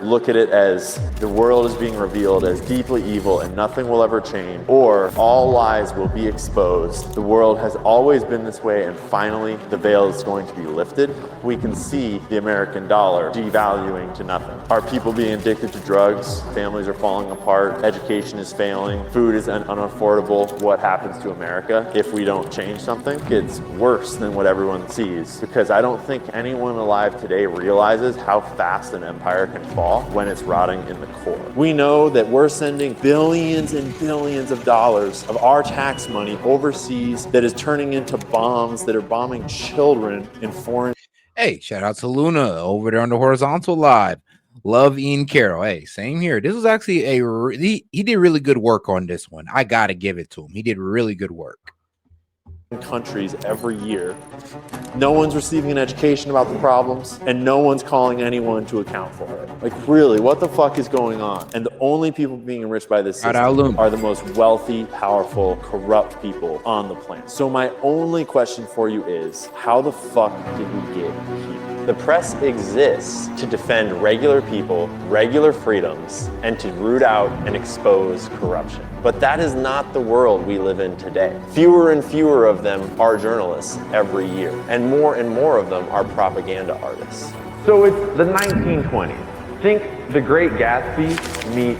look at it as the world is being revealed as deeply evil and nothing will ever change, or all lies will be exposed. The world has always been this way and finally the veil is going to be lifted. We can see the American dollar devaluing to nothing. Are people being addicted to drugs? Families are falling apart. Education is failing. Food is unaffordable. What happens to America if we don't change something? It's worse than what everyone sees, because I don't think anyone alive today realizes how fast an empire can fall when it's rotting in the core. We know that we're sending billions and billions of dollars of our tax money overseas that is turning into bombs that are bombing children in foreign. Hey, shout out to Luna over there on the Horizontal Live. Love Ian Carroll. Hey, same here. This was actually he did really good work on this one. I gotta give it to him. He did really good work. Countries every year. No one's receiving an education about the problems, and no one's calling anyone to account for it. Like, really, what the fuck is going on? And the only people being enriched by this system are the most wealthy, powerful, corrupt people on the planet. So my only question for you is, how the fuck did we get here? The press exists to defend regular people, regular freedoms, and to root out and expose corruption. But that is not the world we live in today. Fewer and fewer of them are journalists every year, and more of them are propaganda artists. So it's the 1920s. Think The Great Gatsby meets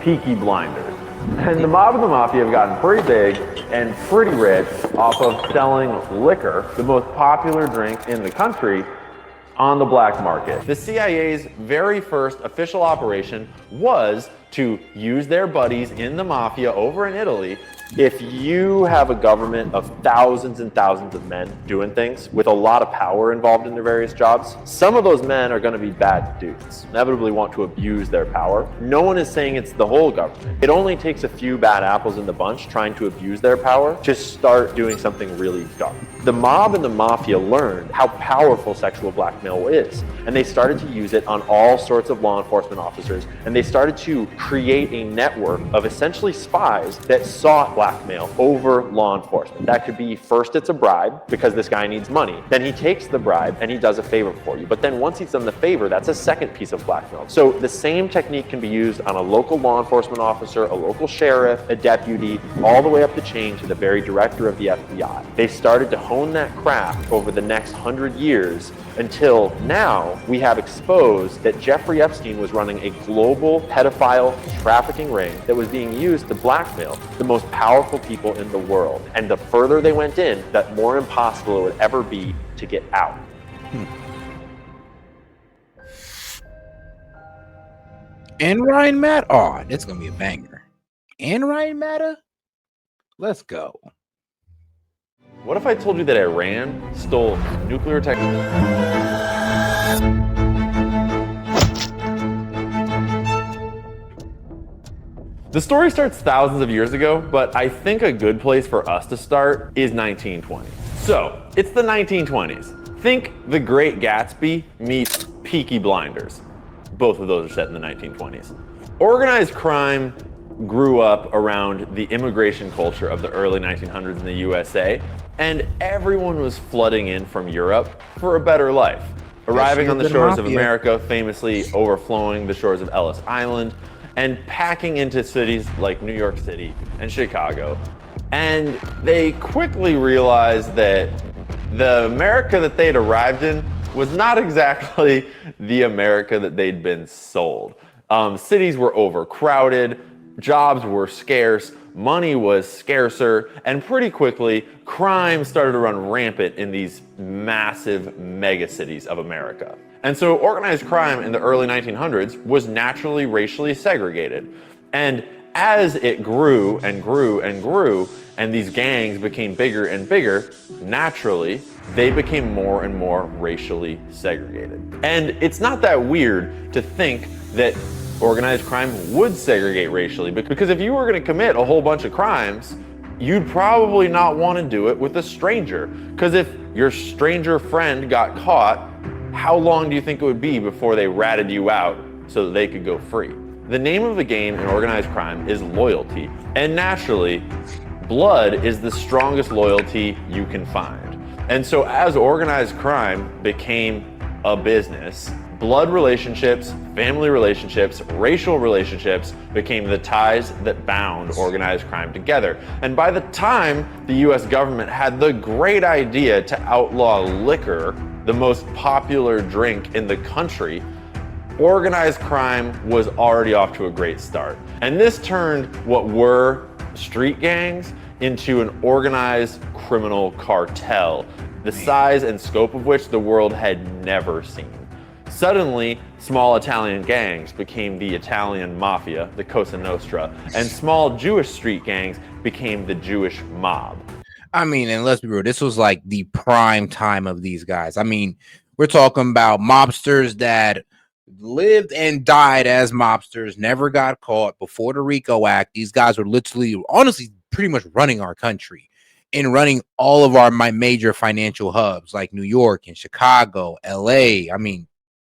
Peaky Blinders. And the mob and the mafia have gotten pretty big and pretty rich off of selling liquor, the most popular drink in the country, on the black market. The CIA's very first official operation was to use their buddies in the mafia over in Italy. If you have a government of thousands and thousands of men doing things with a lot of power involved in their various jobs, some of those men are going to be bad dudes, inevitably want to abuse their power. No one is saying it's the whole government. It only takes a few bad apples in the bunch trying to abuse their power to start doing something really dark. The mob and the mafia learned how powerful sexual blackmail is, and they started to use it on all sorts of law enforcement officers, and they started to create a network of essentially spies that sought blackmail over law enforcement. That could be, first it's a bribe because this guy needs money. Then he takes the bribe and he does a favor for you. But then once he's done the favor, that's a second piece of blackmail. So the same technique can be used on a local law enforcement officer, a local sheriff, a deputy, all the way up the chain to the very director of the FBI. They started to hone that craft over the next 100 years until now we have exposed that Jeffrey Epstein was running a global pedophile trafficking ring that was being used to blackmail the most powerful people in the world. And the further they went in, that more impossible it would ever be to get out. And Ryan Matta. Oh, that's going to be a banger. And Ryan Matta? Let's go. What if I told you that Iran stole nuclear technology? The story starts thousands of years ago, but I think a good place for us to start is 1920. So, it's the 1920s. Think The Great Gatsby meets Peaky Blinders. Both of those are set in the 1920s. Organized crime grew up around the immigration culture of the early 1900s in the USA, and everyone was flooding in from Europe for a better life. Arriving on the shores of America, famously overflowing the shores of Ellis Island, and packing into cities like New York City and Chicago. And they quickly realized that the America that they'd arrived in was not exactly the America that they'd been sold. Cities were overcrowded, jobs were scarce, money was scarcer, and pretty quickly, crime started to run rampant in these massive mega cities of America. And so organized crime in the early 1900s was naturally racially segregated. And as it grew and grew and grew, and these gangs became bigger and bigger, naturally, they became more and more racially segregated. And it's not that weird to think that organized crime would segregate racially, because if you were going to commit a whole bunch of crimes, you'd probably not want to do it with a stranger. Because if your stranger friend got caught, how long do you think it would be before they ratted you out so that they could go free? The name of the game in organized crime is loyalty. And naturally, blood is the strongest loyalty you can find. And so as organized crime became a business, Blood relationships, family relationships, racial relationships became the ties that bound organized crime together. And by the time the US government had the great idea to outlaw liquor, the most popular drink in the country, organized crime was already off to a great start. And this turned what were street gangs into an organized criminal cartel, the size and scope of which the world had never seen. Suddenly, small Italian gangs became the Italian mafia, the Cosa Nostra, and small Jewish street gangs became the Jewish mob. I mean, and let's be real, this was like the prime time of these guys. I mean, we're talking about mobsters that lived and died as mobsters, never got caught before the RICO Act. These guys were literally, honestly, pretty much running our country and running all of our major financial hubs like New York and Chicago, LA. I mean,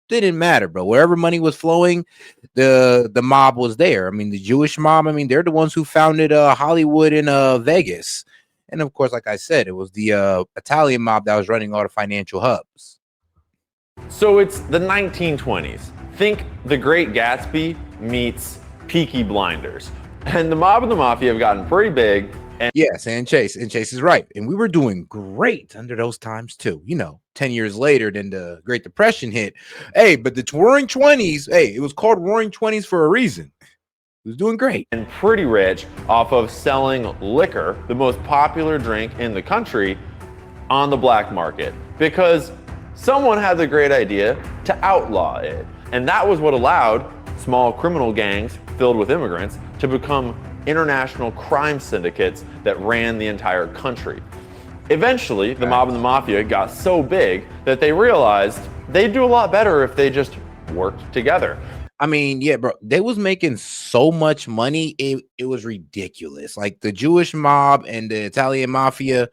didn't matter, bro. Wherever money was flowing, the mob was there. I mean, the Jewish mob, I mean, they're the ones who founded Hollywood and Vegas. And of course, like I said, it was the Italian mob that was running all the financial hubs. So it's the 1920s. Think The Great Gatsby meets Peaky Blinders. And the mob and the mafia have gotten pretty big. And yes, and Chase is right. And we were doing great under those times too. You know, 10 years later, then the Great Depression hit. Hey, but the Roaring 20s, hey, it was called Roaring 20s for a reason. It was doing great. And pretty rich off of selling liquor, the most popular drink in the country, on the black market. Because someone had the great idea to outlaw it. And that was what allowed small criminal gangs filled with immigrants to become international crime syndicates that ran the entire country. Eventually, the mob and the mafia got so big that they realized they'd do a lot better if they just worked together. I mean, yeah, bro, they was making so much money, it was ridiculous. Like the Jewish mob and the Italian mafia,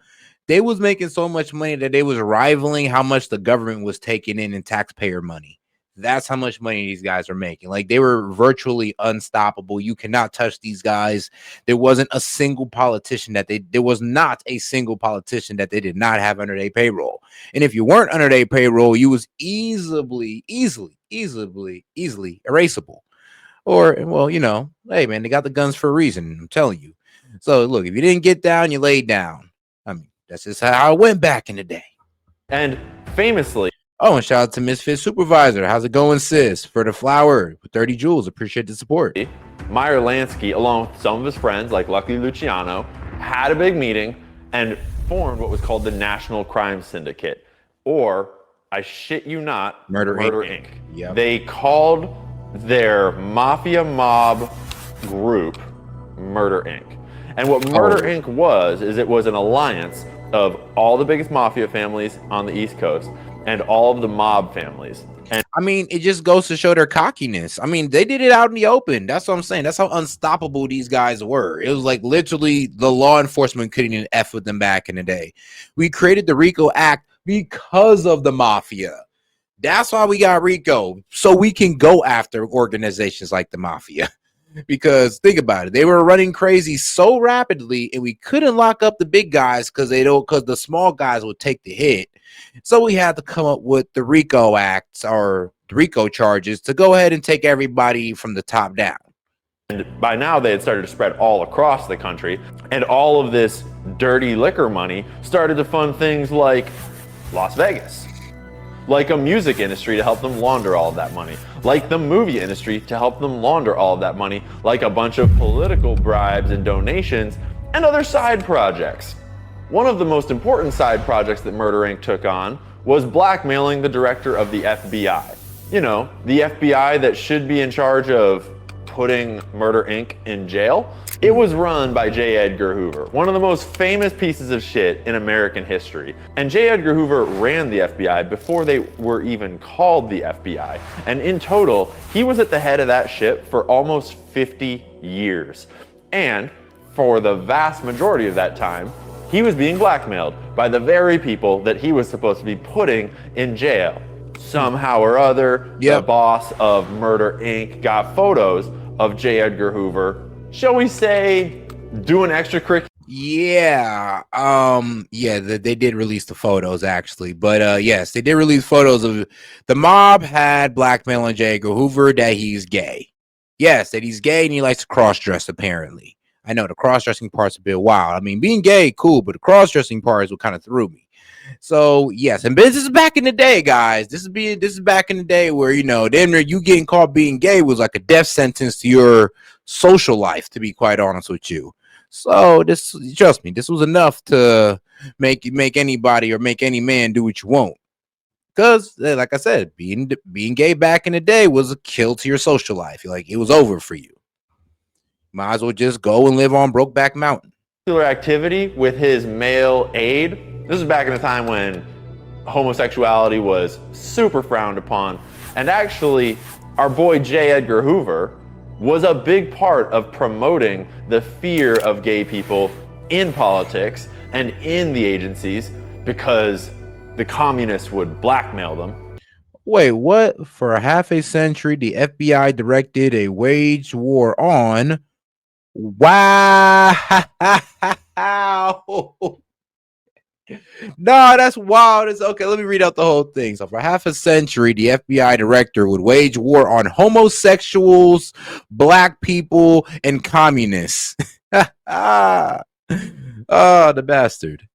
they was making so much money that they was rivaling how much the government was taking in taxpayer money. That's how much money these guys are making. Like they were virtually unstoppable. You cannot touch these guys. There wasn't a single politician that there was not a single politician that they did not have under their payroll. And if you weren't under their payroll, you was easily erasable. Or, well, you know, hey man, they got the guns for a reason. I'm telling you. So look, if you didn't get down, you laid down. I mean, that's just how it went back in the day. And famously, oh, and shout out to Misfit Supervisor. How's it going, sis? For the flower with 30 jewels. Appreciate the support. Meyer Lansky, along with some of his friends like Lucky Luciano, had a big meeting and formed what was called the National Crime Syndicate, or, I shit you not, Murder Inc. Yep. They called their mafia mob group Murder Inc. And what Murder Inc. was, is it was an alliance of all the biggest mafia families on the East Coast and all of the mob families. And I mean, it just goes to show their cockiness. I mean, they did it out in the open. That's what I'm saying. That's how unstoppable these guys were. It was like literally the law enforcement couldn't even F with them back in the day. We created the RICO Act because of the mafia. That's why we got RICO, so we can go after organizations like the mafia. Because think about it, they were running crazy so rapidly, and we couldn't lock up the big guys because the small guys would take the hit. So we had to come up with the RICO Acts or the RICO charges to go ahead and take everybody from the top down. And by now they had started to spread all across the country, and all of this dirty liquor money started to fund things like Las Vegas, like a music industry to help them launder all of that money, like the movie industry to help them launder all of that money, like a bunch of political bribes and donations and other side projects. One of the most important side projects that Murder Inc. took on was blackmailing the director of the FBI. You know, the FBI that should be in charge of putting Murder Inc. in jail. It was run by J. Edgar Hoover, one of the most famous pieces of shit in American history. And J. Edgar Hoover ran the FBI before they were even called the FBI. And in total, he was at the head of that ship for almost 50 years. And for the vast majority of that time, he was being blackmailed by the very people that he was supposed to be putting in jail. Somehow or other, the boss of Murder Inc. got photos of J. Edgar Hoover, shall we say, doing extracurricular Yeah. Yeah, they did release the photos actually. But yes, they did release photos of the mob had blackmailing J. Edgar Hoover that he's gay. Yes, that he's gay and he likes to cross-dress apparently. I know the cross-dressing part's a bit wild. I mean, being gay, cool, but the cross-dressing part is what kind of threw me. So yes, and this is back in the day, guys. This is back in the day where then you getting caught being gay was like a death sentence to your social life, to be quite honest with you. So this, trust me, this was enough to make anybody or make any man do what you want. Because, like I said, being gay back in the day was a kill to your social life. Like it was over for you. Might as well just go and live on Brokeback Mountain. Activity with his male aide. This is back in a time when homosexuality was super frowned upon. And actually, our boy J. Edgar Hoover was a big part of promoting the fear of gay people in politics and in the agencies because the communists would blackmail them. Wait, what? For half a century, the FBI directed a wage war on. Wow. No, that's wild. It's okay. Let me read out the whole thing. So, for half a century, the FBI director would wage war on homosexuals, black people, and communists. Oh, the bastard.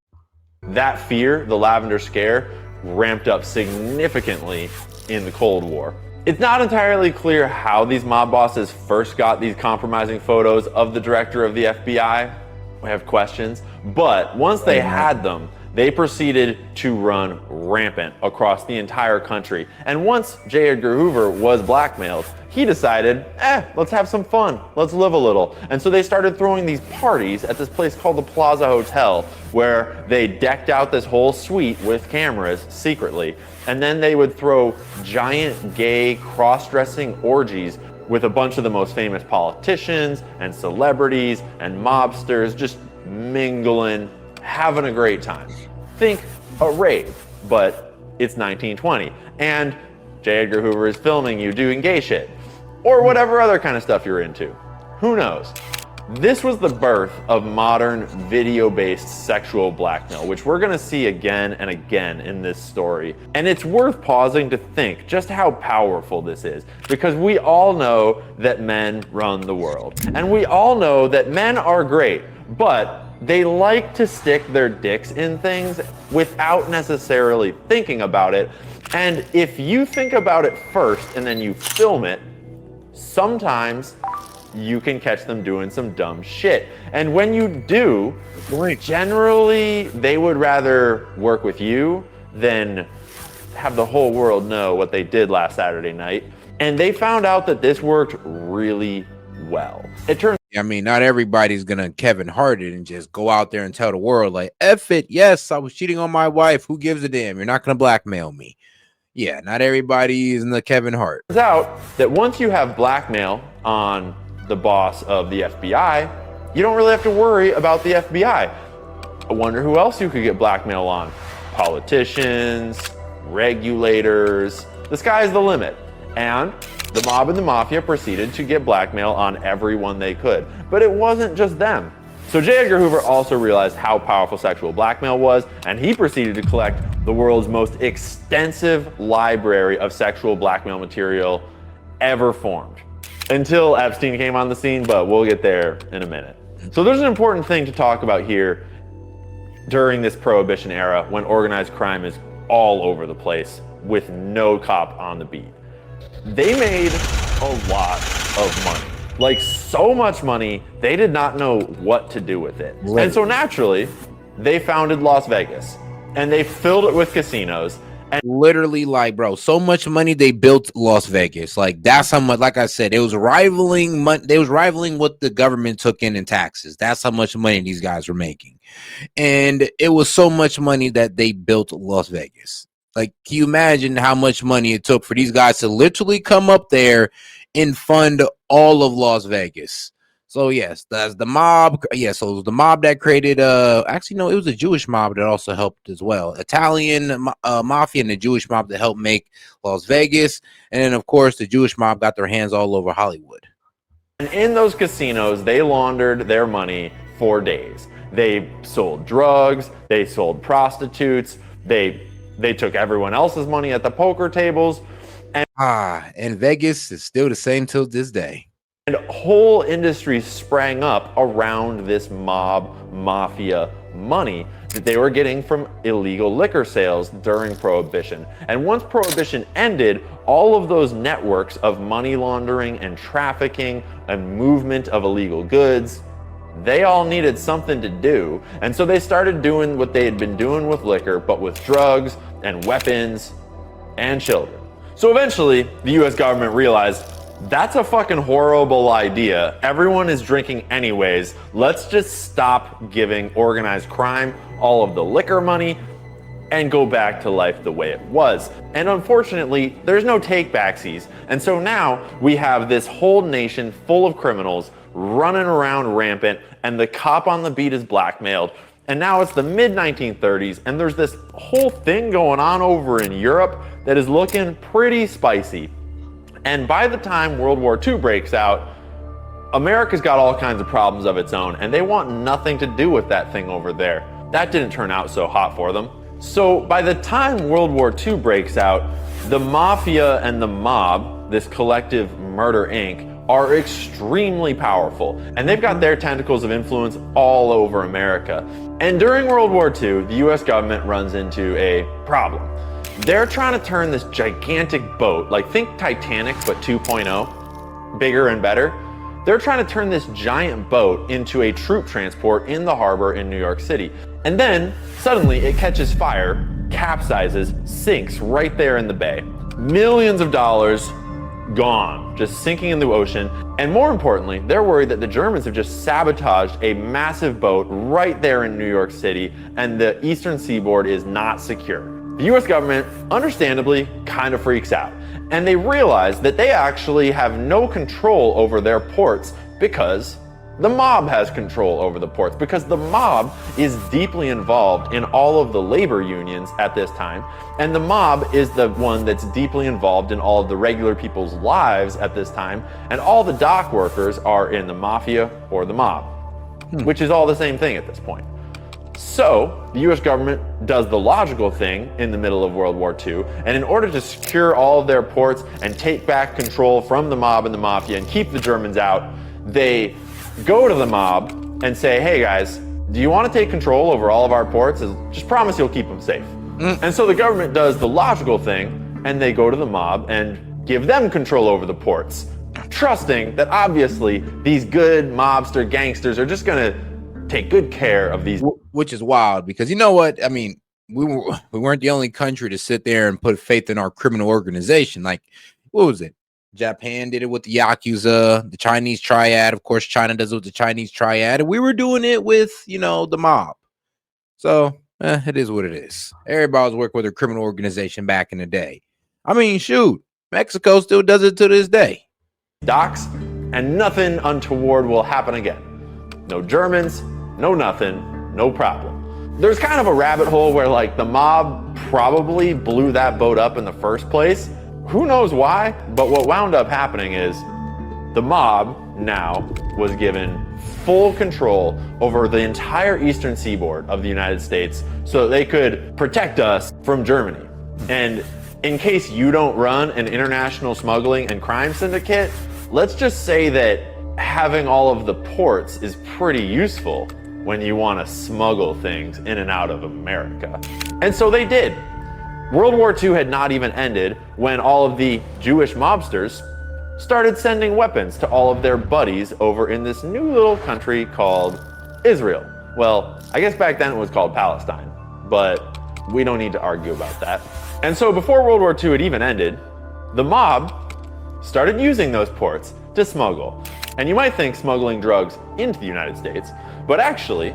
That fear, the Lavender Scare, ramped up significantly in the Cold War. It's not entirely clear how these mob bosses first got these compromising photos of the director of the FBI. We have questions. But once they had them, they proceeded to run rampant across the entire country. And once J. Edgar Hoover was blackmailed, he decided, let's have some fun. Let's live a little. And so they started throwing these parties at this place called the Plaza Hotel, where they decked out this whole suite with cameras secretly. And then they would throw giant gay cross-dressing orgies with a bunch of the most famous politicians and celebrities and mobsters just mingling, having a great time. Think a rave, but it's 1920, and J. Edgar Hoover is filming you doing gay shit, or whatever other kind of stuff you're into. Who knows? This was the birth of modern video-based sexual blackmail, which we're gonna see again and again in this story. And it's worth pausing to think just how powerful this is, because we all know that men run the world. And we all know that men are great, but they like to stick their dicks in things without necessarily thinking about it. And if you think about it first and then you film it, sometimes you can catch them doing some dumb shit. And when you do, generally they would rather work with you than have the whole world know what they did last Saturday night. And they found out that this worked really well. It turns I mean, not everybody's gonna Kevin Hart it and just go out there and tell the world like, F it, yes, I was cheating on my wife. Who gives a damn? You're not gonna blackmail me. Yeah, not everybody is in the Kevin Hart. turns out that once you have blackmail on the boss of the FBI, you don't really have to worry about the FBI. I wonder who else you could get blackmail on. Politicians, regulators, the sky's the limit. And the mob and the mafia proceeded to get blackmail on everyone they could. But it wasn't just them. So J. Edgar Hoover also realized how powerful sexual blackmail was, and he proceeded to collect the world's most extensive library of sexual blackmail material ever formed. Until Epstein came on the scene, but we'll get there in a minute. So there's an important thing to talk about here during this Prohibition era when organized crime is all over the place with no cop on the beat. They made a lot of money. Like so much money, they did not know what to do with it. Right. And so naturally, they founded Las Vegas and they filled it with casinos. And literally, like, bro, so much money they built Las Vegas. Like that's how much, like I said, it was rivaling they was rivaling what the government took in taxes. That's how much money these guys were making. And it was so much money that they built Las Vegas. Like, can you imagine how much money it took for these guys to literally come up there and fund all of Las Vegas? So yes, that's the mob. Yeah, so it was the mob that created. Actually, no, it was a Jewish mob that also helped as well. Italian mafia and the Jewish mob that helped make Las Vegas, and then of course the Jewish mob got their hands all over Hollywood. And in those casinos, they laundered their money for days. They sold drugs, they sold prostitutes, they took everyone else's money at the poker tables. And Vegas is still the same till this day. And whole industries sprang up around this mob mafia money that they were getting from illegal liquor sales during Prohibition. And once Prohibition ended, all of those networks of money laundering and trafficking and movement of illegal goods, they all needed something to do. And so they started doing what they had been doing with liquor, but with drugs and weapons and children. So eventually, the US government realized that's a fucking horrible idea. Everyone is drinking anyways. Let's just stop giving organized crime all of the liquor money and go back to life the way it was. And unfortunately, there's no take-backsies. And so now we have this whole nation full of criminals running around rampant, and the cop on the beat is blackmailed. And now it's the mid-1930s, and there's this whole thing going on over in Europe that is looking pretty spicy. And by the time World War II breaks out, America's got all kinds of problems of its own, and they want nothing to do with that thing over there. That didn't turn out so hot for them. So by the time World War II breaks out, the mafia and the mob, this collective Murder Inc., are extremely powerful, and they've got their tentacles of influence all over America. And during World War II, the US government runs into a problem. They're trying to turn this gigantic boat, like think Titanic, but 2.0, bigger and better. They're trying to turn this giant boat into a troop transport in the harbor in New York City. And then suddenly it catches fire, capsizes, sinks right there in the bay. Millions of dollars gone, just sinking in the ocean. And more importantly, they're worried that the Germans have just sabotaged a massive boat right there in New York City, and the eastern seaboard is not secure. The US government, understandably, kind of freaks out, and they realize that they actually have no control over their ports because the mob has control over the ports, because the mob is deeply involved in all of the labor unions at this time, and the mob is the one that's deeply involved in all of the regular people's lives at this time, and all the dock workers are in the mafia or the mob, which is all the same thing at this point. So the US government does the logical thing in the middle of World War II, and in order to secure all of their ports and take back control from the mob and the mafia and keep the Germans out, they go to the mob and say, hey guys, do you want to take control over all of our ports? Just promise you'll keep them safe. And so the government does the logical thing, and they go to the mob and give them control over the ports, trusting that obviously these good mobster gangsters are just going to take good care of these. Which is wild, because you know what? I mean, we weren't the only country to sit there and put faith in our criminal organization. Like, what was it? Japan did it with the Yakuza, the Chinese Triad. Of course, China does it with the Chinese Triad. And we were doing it with, the mob. So it is what it is. Everybody was working with a criminal organization back in the day. I mean, shoot, Mexico still does it to this day. Docks, and nothing untoward will happen again. No Germans, no nothing. No problem. There's kind of a rabbit hole where like the mob probably blew that boat up in the first place. Who knows why? But what wound up happening is the mob now was given full control over the entire eastern seaboard of the United States so that they could protect us from Germany. And in case you don't run an international smuggling and crime syndicate, let's just say that having all of the ports is pretty useful when you want to smuggle things in and out of America. And so they did. World War II had not even ended when all of the Jewish mobsters started sending weapons to all of their buddies over in this new little country called Israel. Well, I guess back then it was called Palestine, but we don't need to argue about that. And so before World War II had even ended, the mob started using those ports to smuggle. And you might think smuggling drugs into the United States, but actually,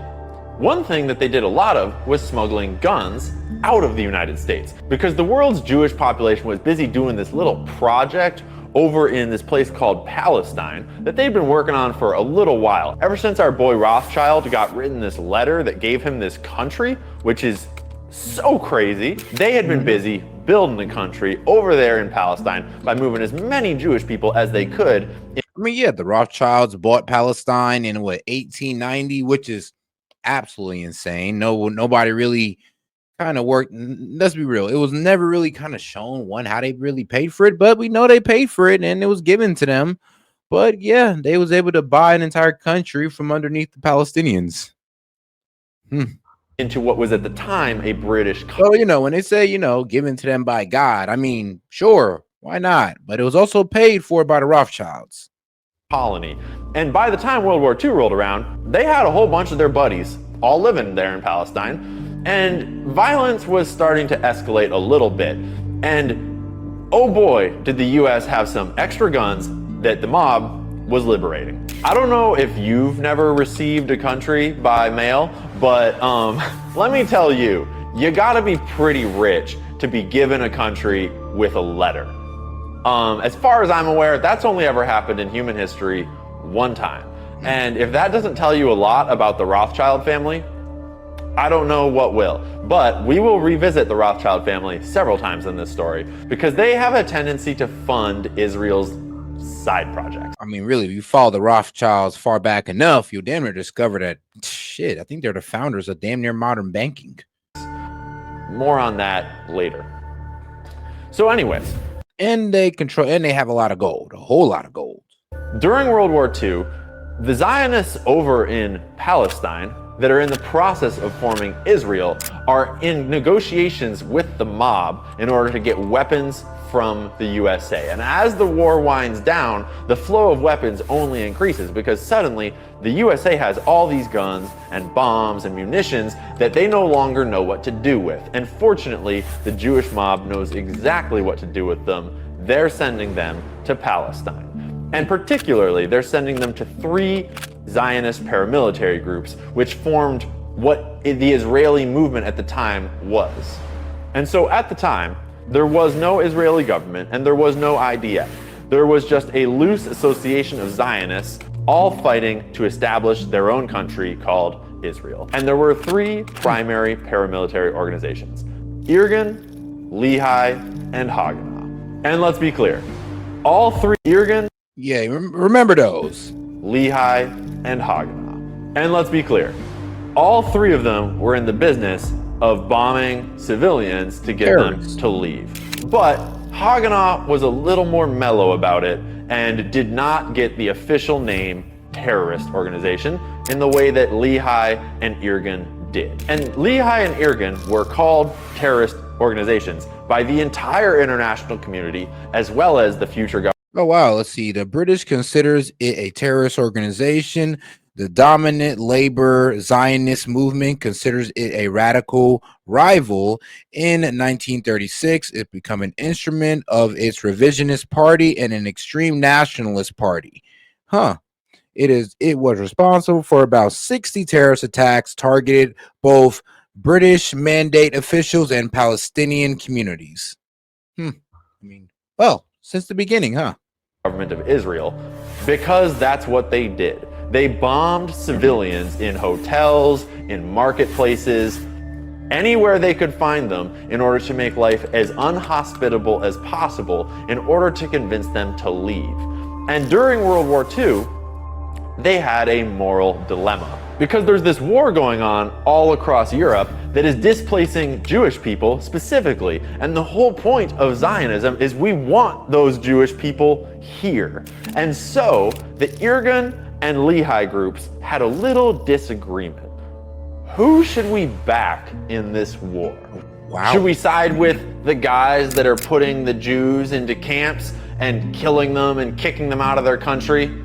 one thing that they did a lot of was smuggling guns out of the United States, because the world's Jewish population was busy doing this little project over in this place called Palestine that they'd been working on for a little while. Ever since our boy Rothschild got written this letter that gave him this country, which is so crazy, they had been busy building the country over there in Palestine by moving as many Jewish people as they could. I mean, yeah, the Rothschilds bought Palestine in what 1890, which is absolutely insane. Nobody really kind of worked. Let's be real. It was never really kind of shown how they really paid for it, but we know they paid for it and it was given to them. But yeah, they was able to buy an entire country from underneath the Palestinians. Into what was at the time a British So, when they say, given to them by God, I mean, sure, why not? But it was also paid for by the Rothschilds. colony. And by the time World War II rolled around, they had a whole bunch of their buddies all living there in Palestine. And violence was starting to escalate a little bit. And oh boy, did the US have some extra guns that the mob was liberating. I don't know if you've never received a country by mail, but let me tell you, you gotta be pretty rich to be given a country with a letter. As far as I'm aware, that's only ever happened in human history one time. And if that doesn't tell you a lot about the Rothschild family, I don't know what will. But we will revisit the Rothschild family several times in this story because they have a tendency to fund Israel's side projects. I mean, really, if you follow the Rothschilds far back enough, you'll damn near discover that, I think they're the founders of damn near modern banking. More on that later. So anyways. And they have a lot of gold, a whole lot of gold. During World War II, the Zionists over in Palestine that are in the process of forming Israel are in negotiations with the mob in order to get weapons from the USA. And as the war winds down, the flow of weapons only increases because suddenly the USA has all these guns and bombs and munitions that they no longer know what to do with. And fortunately, the Jewish mob knows exactly what to do with them. They're sending them to Palestine. And particularly, they're sending them to 3 Zionist paramilitary groups, which formed what the Israeli movement at the time was. And so at the time, there was no Israeli government and there was no IDF. There was just a loose association of Zionists all fighting to establish their own country called Israel. And there were 3 primary paramilitary organizations: Irgun, Lehi, and Haganah. And let's be clear, all 3, Irgun, yeah, remember those, Lehi, and Haganah. And let's be clear, all 3 of them were in the business of bombing civilians to get them to leave. But Haganah was a little more mellow about it and did not get the official name terrorist organization in the way that Lehi and Irgun did. And Lehi and Irgun were called terrorist organizations by the entire international community as well as the future government. Oh, wow. Let's see. The British considers it a terrorist organization. The dominant labor Zionist movement considers it a radical rival. In 1936, it became an instrument of its revisionist party and an extreme nationalist party. It was responsible for about 60 terrorist attacks targeted both British mandate officials and Palestinian communities. I mean, well, since the beginning, Government of Israel, because that's what they did. They bombed civilians in hotels, in marketplaces, anywhere they could find them in order to make life as unhospitable as possible in order to convince them to leave. And during World War II, they had a moral dilemma because there's this war going on all across Europe that is displacing Jewish people specifically. And the whole point of Zionism is we want those Jewish people here. And so the Irgun and Lehi groups had a little disagreement. Who should we back in this war? Wow. Should we side with the guys that are putting the Jews into camps and killing them and kicking them out of their country?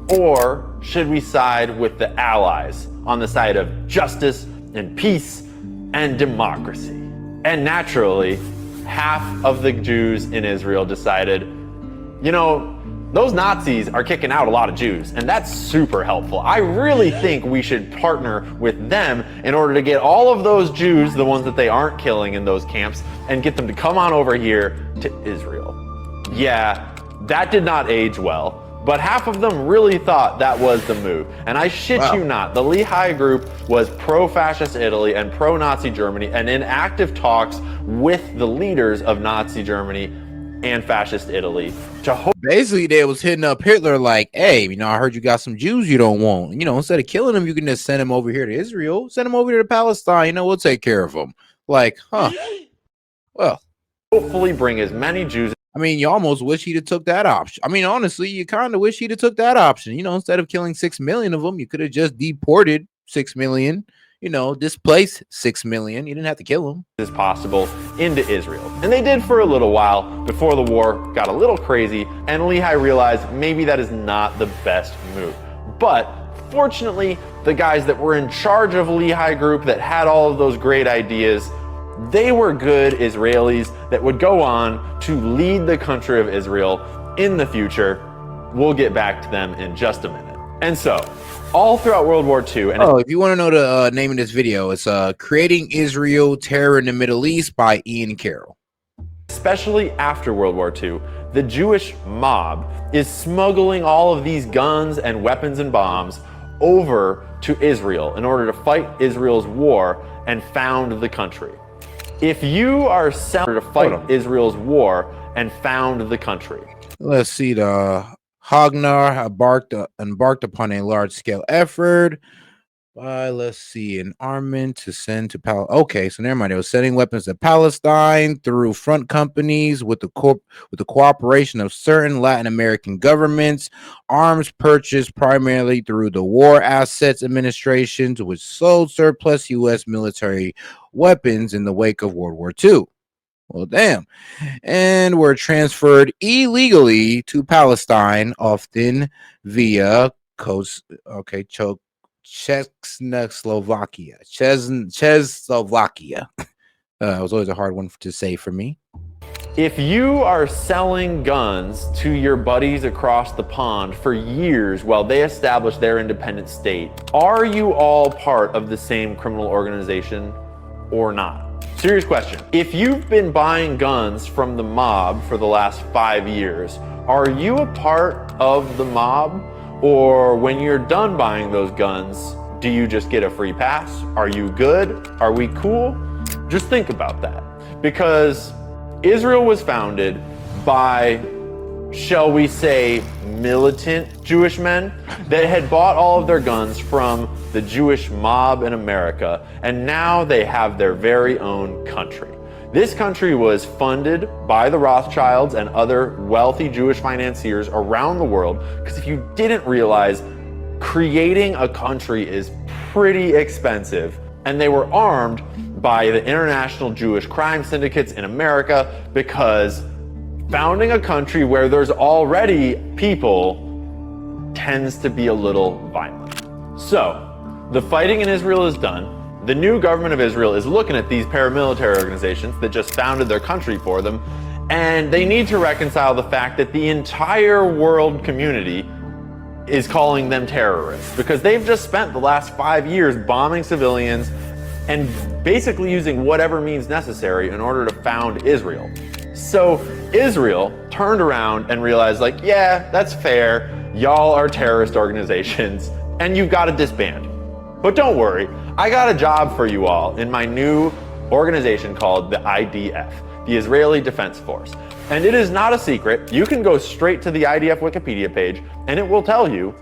Or should we side with the allies on the side of justice and peace and democracy? And naturally, half of the Jews in Israel decided, those Nazis are kicking out a lot of Jews, and that's super helpful. I really think we should partner with them in order to get all of those Jews, the ones that they aren't killing in those camps, and get them to come on over here to Israel. Yeah, that did not age well. But half of them really thought that was the move. And I shit you not, the Lehi group was pro-fascist Italy and pro-Nazi Germany and in active talks with the leaders of Nazi Germany and fascist Italy to Basically, they was hitting up Hitler like, hey, I heard you got some Jews you don't want. Instead of killing them, you can just send them over here to Israel, send them over here to Palestine. We'll take care of them. Like, huh? Well, hopefully bring as many Jews. You almost wish he'd have took that option. Honestly, you kind of wish he'd have took that option. Instead of killing 6 million of them, you could have just deported 6 million. Displaced 6 million. You didn't have to kill them. As possible into Israel. And they did for a little while before the war got a little crazy and Lehi realized maybe that is not the best move. But fortunately, the guys that were in charge of Lehi Group that had all of those great ideas, they were good Israelis that would go on to lead the country of Israel in the future. We'll get back to them in just a minute. And so, all throughout World War II. And if you want to know the name of this video, it's Creating Israel, Terror in the Middle East by Ian Carroll. Especially after World War II, the Jewish mob is smuggling all of these guns and weapons and bombs over to Israel in order to fight Israel's war and found the country. If you are selling to fight Israel's war and found the country. Let's see, the Hagnar embarked upon a large-scale effort by, let's see, an armament to send to Palestine. Okay, so never mind. They were sending weapons to Palestine through front companies with the cooperation of certain Latin American governments. Arms purchased primarily through the War Assets Administrations, which sold surplus U.S. military weapons in the wake of World War II. Well, damn. And were transferred illegally to Palestine, often via Czechoslovakia. Czechoslovakia. It was always a hard one to say for me. If you are selling guns to your buddies across the pond for years while they establish their independent state, are you all part of the same criminal organization or not? Serious question. If you've been buying guns from the mob for the last 5 years, are you a part of the mob? Or when you're done buying those guns, do you just get a free pass? Are you good? Are we cool? Just think about that. Because Israel was founded by, shall we say, militant Jewish men that had bought all of their guns from the Jewish mob in America, and now they have their very own country. This country was funded by the Rothschilds and other wealthy Jewish financiers around the world, because if you didn't realize, creating a country is pretty expensive, and they were armed by the international Jewish crime syndicates in America, because founding a country where there's already people tends to be a little violent. So, the fighting in Israel is done. The new government of Israel is looking at these paramilitary organizations that just founded their country for them, and they need to reconcile the fact that the entire world community is calling them terrorists, because they've just spent the last 5 years bombing civilians and basically using whatever means necessary in order to found Israel. So Israel turned around and realized, like, yeah, that's fair. Y'all are terrorist organizations and you've got to disband. But don't worry, I got a job for you all in my new organization called the IDF, the Israeli Defense Force. And it is not a secret. You can go straight to the IDF Wikipedia page and it will tell you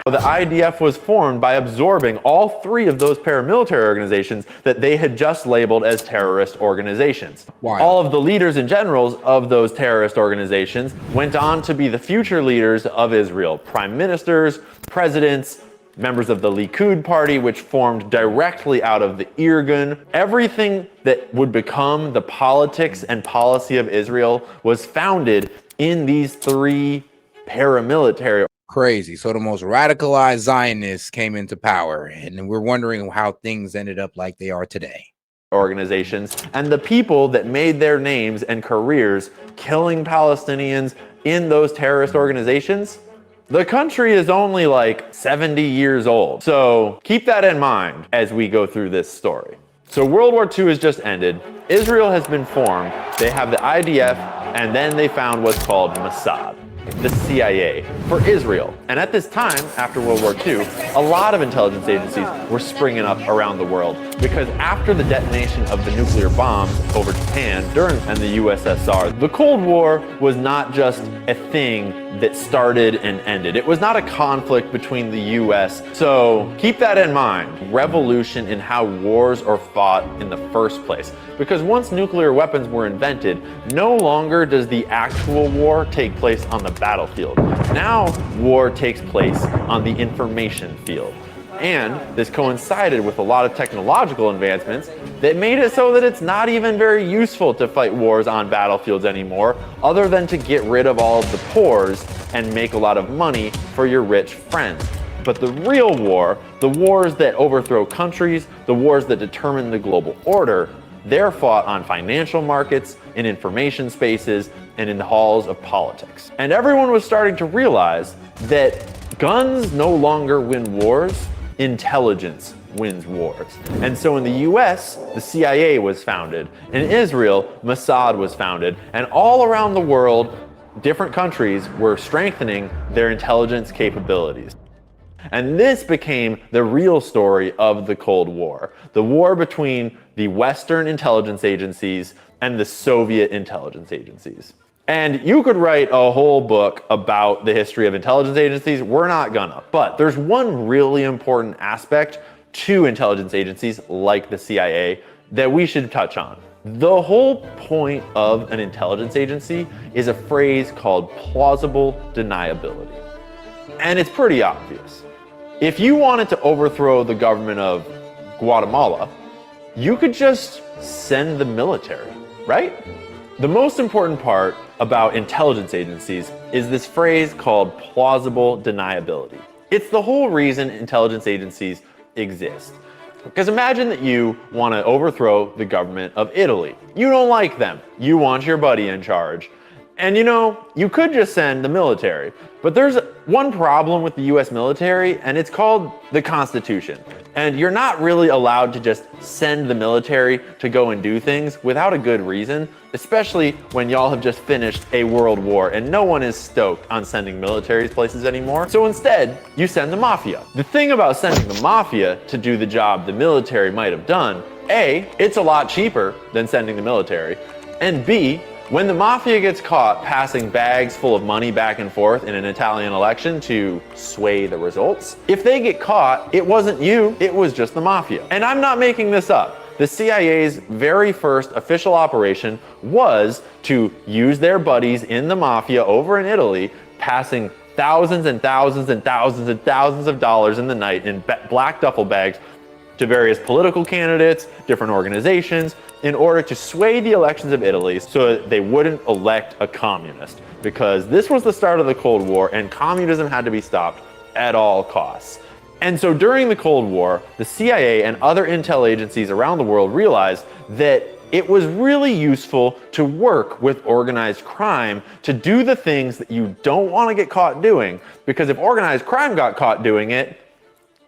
the IDF was formed by absorbing all 3 of those paramilitary organizations that they had just labeled as terrorist organizations. Why? All of the leaders and generals of those terrorist organizations went on to be the future leaders of Israel. Prime ministers, presidents, members of the Likud party, which formed directly out of the Irgun. Everything that would become the politics and policy of Israel was founded in these 3 paramilitary. Crazy. So the most radicalized Zionists came into power, and we're wondering how things ended up like they are today. Organizations, and the people that made their names and careers killing Palestinians in those terrorist organizations, the country is only like 70 years old. So keep that in mind as we go through this story. So World War II has just ended. Israel has been formed. They have the IDF, and then they found what's called Mossad, the CIA. for Israel. And at this time, after World War II, a lot of intelligence agencies were springing up around the world because after the detonation of the nuclear bombs over Japan and the USSR, the Cold War was not just a thing that started and ended. It was not a conflict between the US. So keep that in mind. Revolution in how wars are fought in the first place. Because once nuclear weapons were invented, no longer does the actual war take place on the battlefield. Now, war takes place on the information field. And this coincided with a lot of technological advancements that made it so that it's not even very useful to fight wars on battlefields anymore, other than to get rid of all of the pores and make a lot of money for your rich friends. But the real war, the wars that overthrow countries, the wars that determine the global order, they're fought on financial markets, in information spaces, and in the halls of politics. And everyone was starting to realize that guns no longer win wars, intelligence wins wars. And so in the US, the CIA was founded. In Israel, Mossad was founded. And all around the world, different countries were strengthening their intelligence capabilities. And this became the real story of the Cold War, the war between the Western intelligence agencies and the Soviet intelligence agencies. And you could write a whole book about the history of intelligence agencies. We're not gonna. But there's one really important aspect to intelligence agencies like the CIA that we should touch on. The whole point of an intelligence agency is a phrase called plausible deniability. And it's pretty obvious. If you wanted to overthrow the government of Guatemala, you could just send the military, right? The most important part about intelligence agencies is this phrase called plausible deniability. It's the whole reason intelligence agencies exist. Because imagine that you want to overthrow the government of Italy. You don't like them. You want your buddy in charge. And you could just send the military. But there's one problem with the US military, and it's called the Constitution. And you're not really allowed to just send the military to go and do things without a good reason, especially when y'all have just finished a world war and no one is stoked on sending militaries places anymore. So instead, you send the mafia. The thing about sending the mafia to do the job the military might have done, A, it's a lot cheaper than sending the military, and B, when the mafia gets caught passing bags full of money back and forth in an Italian election to sway the results, if they get caught, it wasn't you, it was just the mafia. And I'm not making this up. The CIA's very first official operation was to use their buddies in the mafia over in Italy, passing thousands and thousands and thousands and thousands of dollars in the night in black duffel bags to various political candidates, different organizations, in order to sway the elections of Italy so that they wouldn't elect a communist. Because this was the start of the Cold War and communism had to be stopped at all costs. And so during the Cold War, the CIA and other intel agencies around the world realized that it was really useful to work with organized crime to do the things that you don't want to get caught doing. Because if organized crime got caught doing it,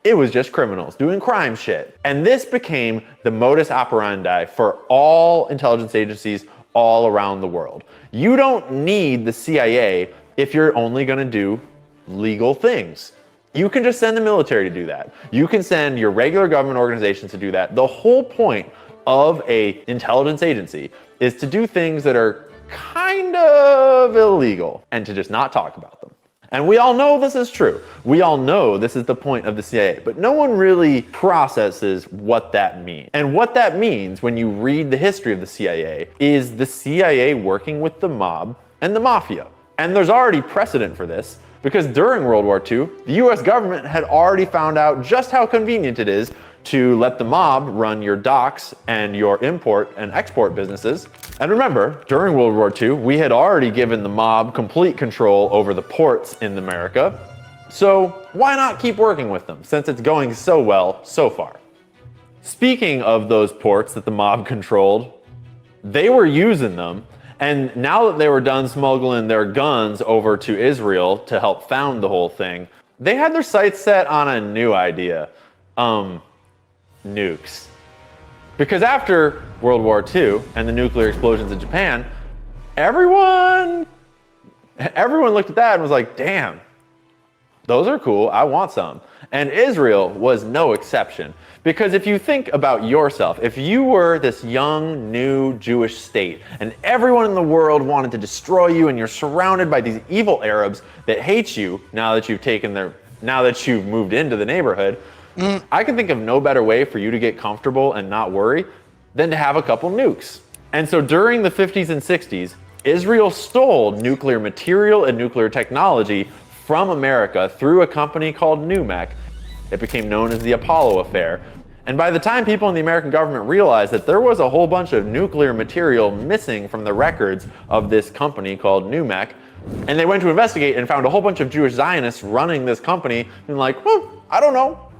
it was just criminals doing crime shit. And this became the modus operandi for all intelligence agencies all around the world. You don't need the CIA if you're only going to do legal things. You can just send the military to do that. You can send your regular government organizations to do that. The whole point of an intelligence agency is to do things that are kind of illegal and to just not talk about them. And we all know this is true. We all know this is the point of the CIA, but no one really processes what that means. And what that means when you read the history of the CIA is the CIA working with the mob and the mafia. And there's already precedent for this because during World War II, the US government had already found out just how convenient it is to let the mob run your docks and your import and export businesses. And remember, during World War II, we had already given the mob complete control over the ports in America. So why not keep working with them since it's going so well so far? Speaking of those ports that the mob controlled, they were using them. And now that they were done smuggling their guns over to Israel to help found the whole thing, they had their sights set on a new idea. Nukes. Because after World War II and the nuclear explosions in Japan, everyone looked at that and was like, damn, Those are cool. I want some. And Israel was no exception. Because if you think about yourself, if you were this young, new Jewish state, and everyone in the world wanted to destroy you, and you're surrounded by these evil Arabs that hate you now that you've moved into the neighborhood, I can think of no better way for you to get comfortable and not worry than to have a couple nukes. And so during the 50s and 60s, Israel stole nuclear material and nuclear technology from America through a company called NUMEC. It became known as the Apollo Affair. And by the time people in the American government realized that there was a whole bunch of nuclear material missing from the records of this company called NUMEC, and they went to investigate and found a whole bunch of Jewish Zionists running this company, and like, well, I don't know.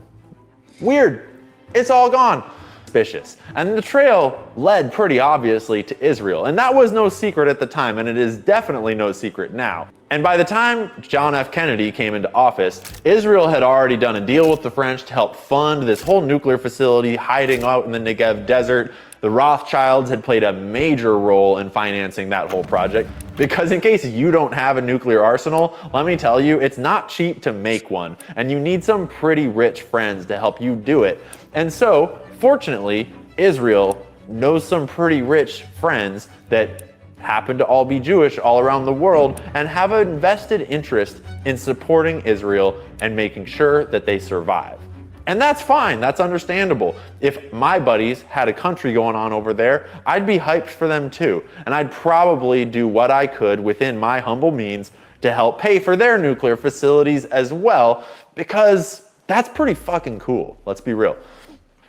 Weird. It's all gone. Suspicious. And the trail led pretty obviously to Israel. And that was no secret at the time, and it is definitely no secret now. And by the time John F. Kennedy came into office, Israel had already done a deal with the French to help fund this whole nuclear facility hiding out in the Negev desert. The Rothschilds had played a major role in financing that whole project. Because in case you don't have a nuclear arsenal, let me tell you, it's not cheap to make one. And you need some pretty rich friends to help you do it. And so, fortunately, Israel knows some pretty rich friends that happen to all be Jewish all around the world and have a vested interest in supporting Israel and making sure that they survive. And that's fine, that's understandable. If my buddies had a country going on over there, I'd be hyped for them too. And I'd probably do what I could within my humble means to help pay for their nuclear facilities as well, because that's pretty fucking cool, let's be real.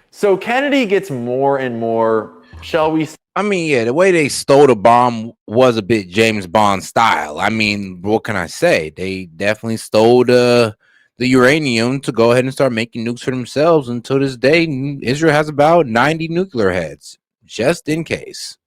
So Kennedy gets more and more, shall we say, I mean, yeah, the way they stole the bomb was a bit James Bond style. I mean, what can I say? They definitely stole the uranium to go ahead and start making nukes for themselves. Until this day, Israel has about 90 nuclear heads, just in case.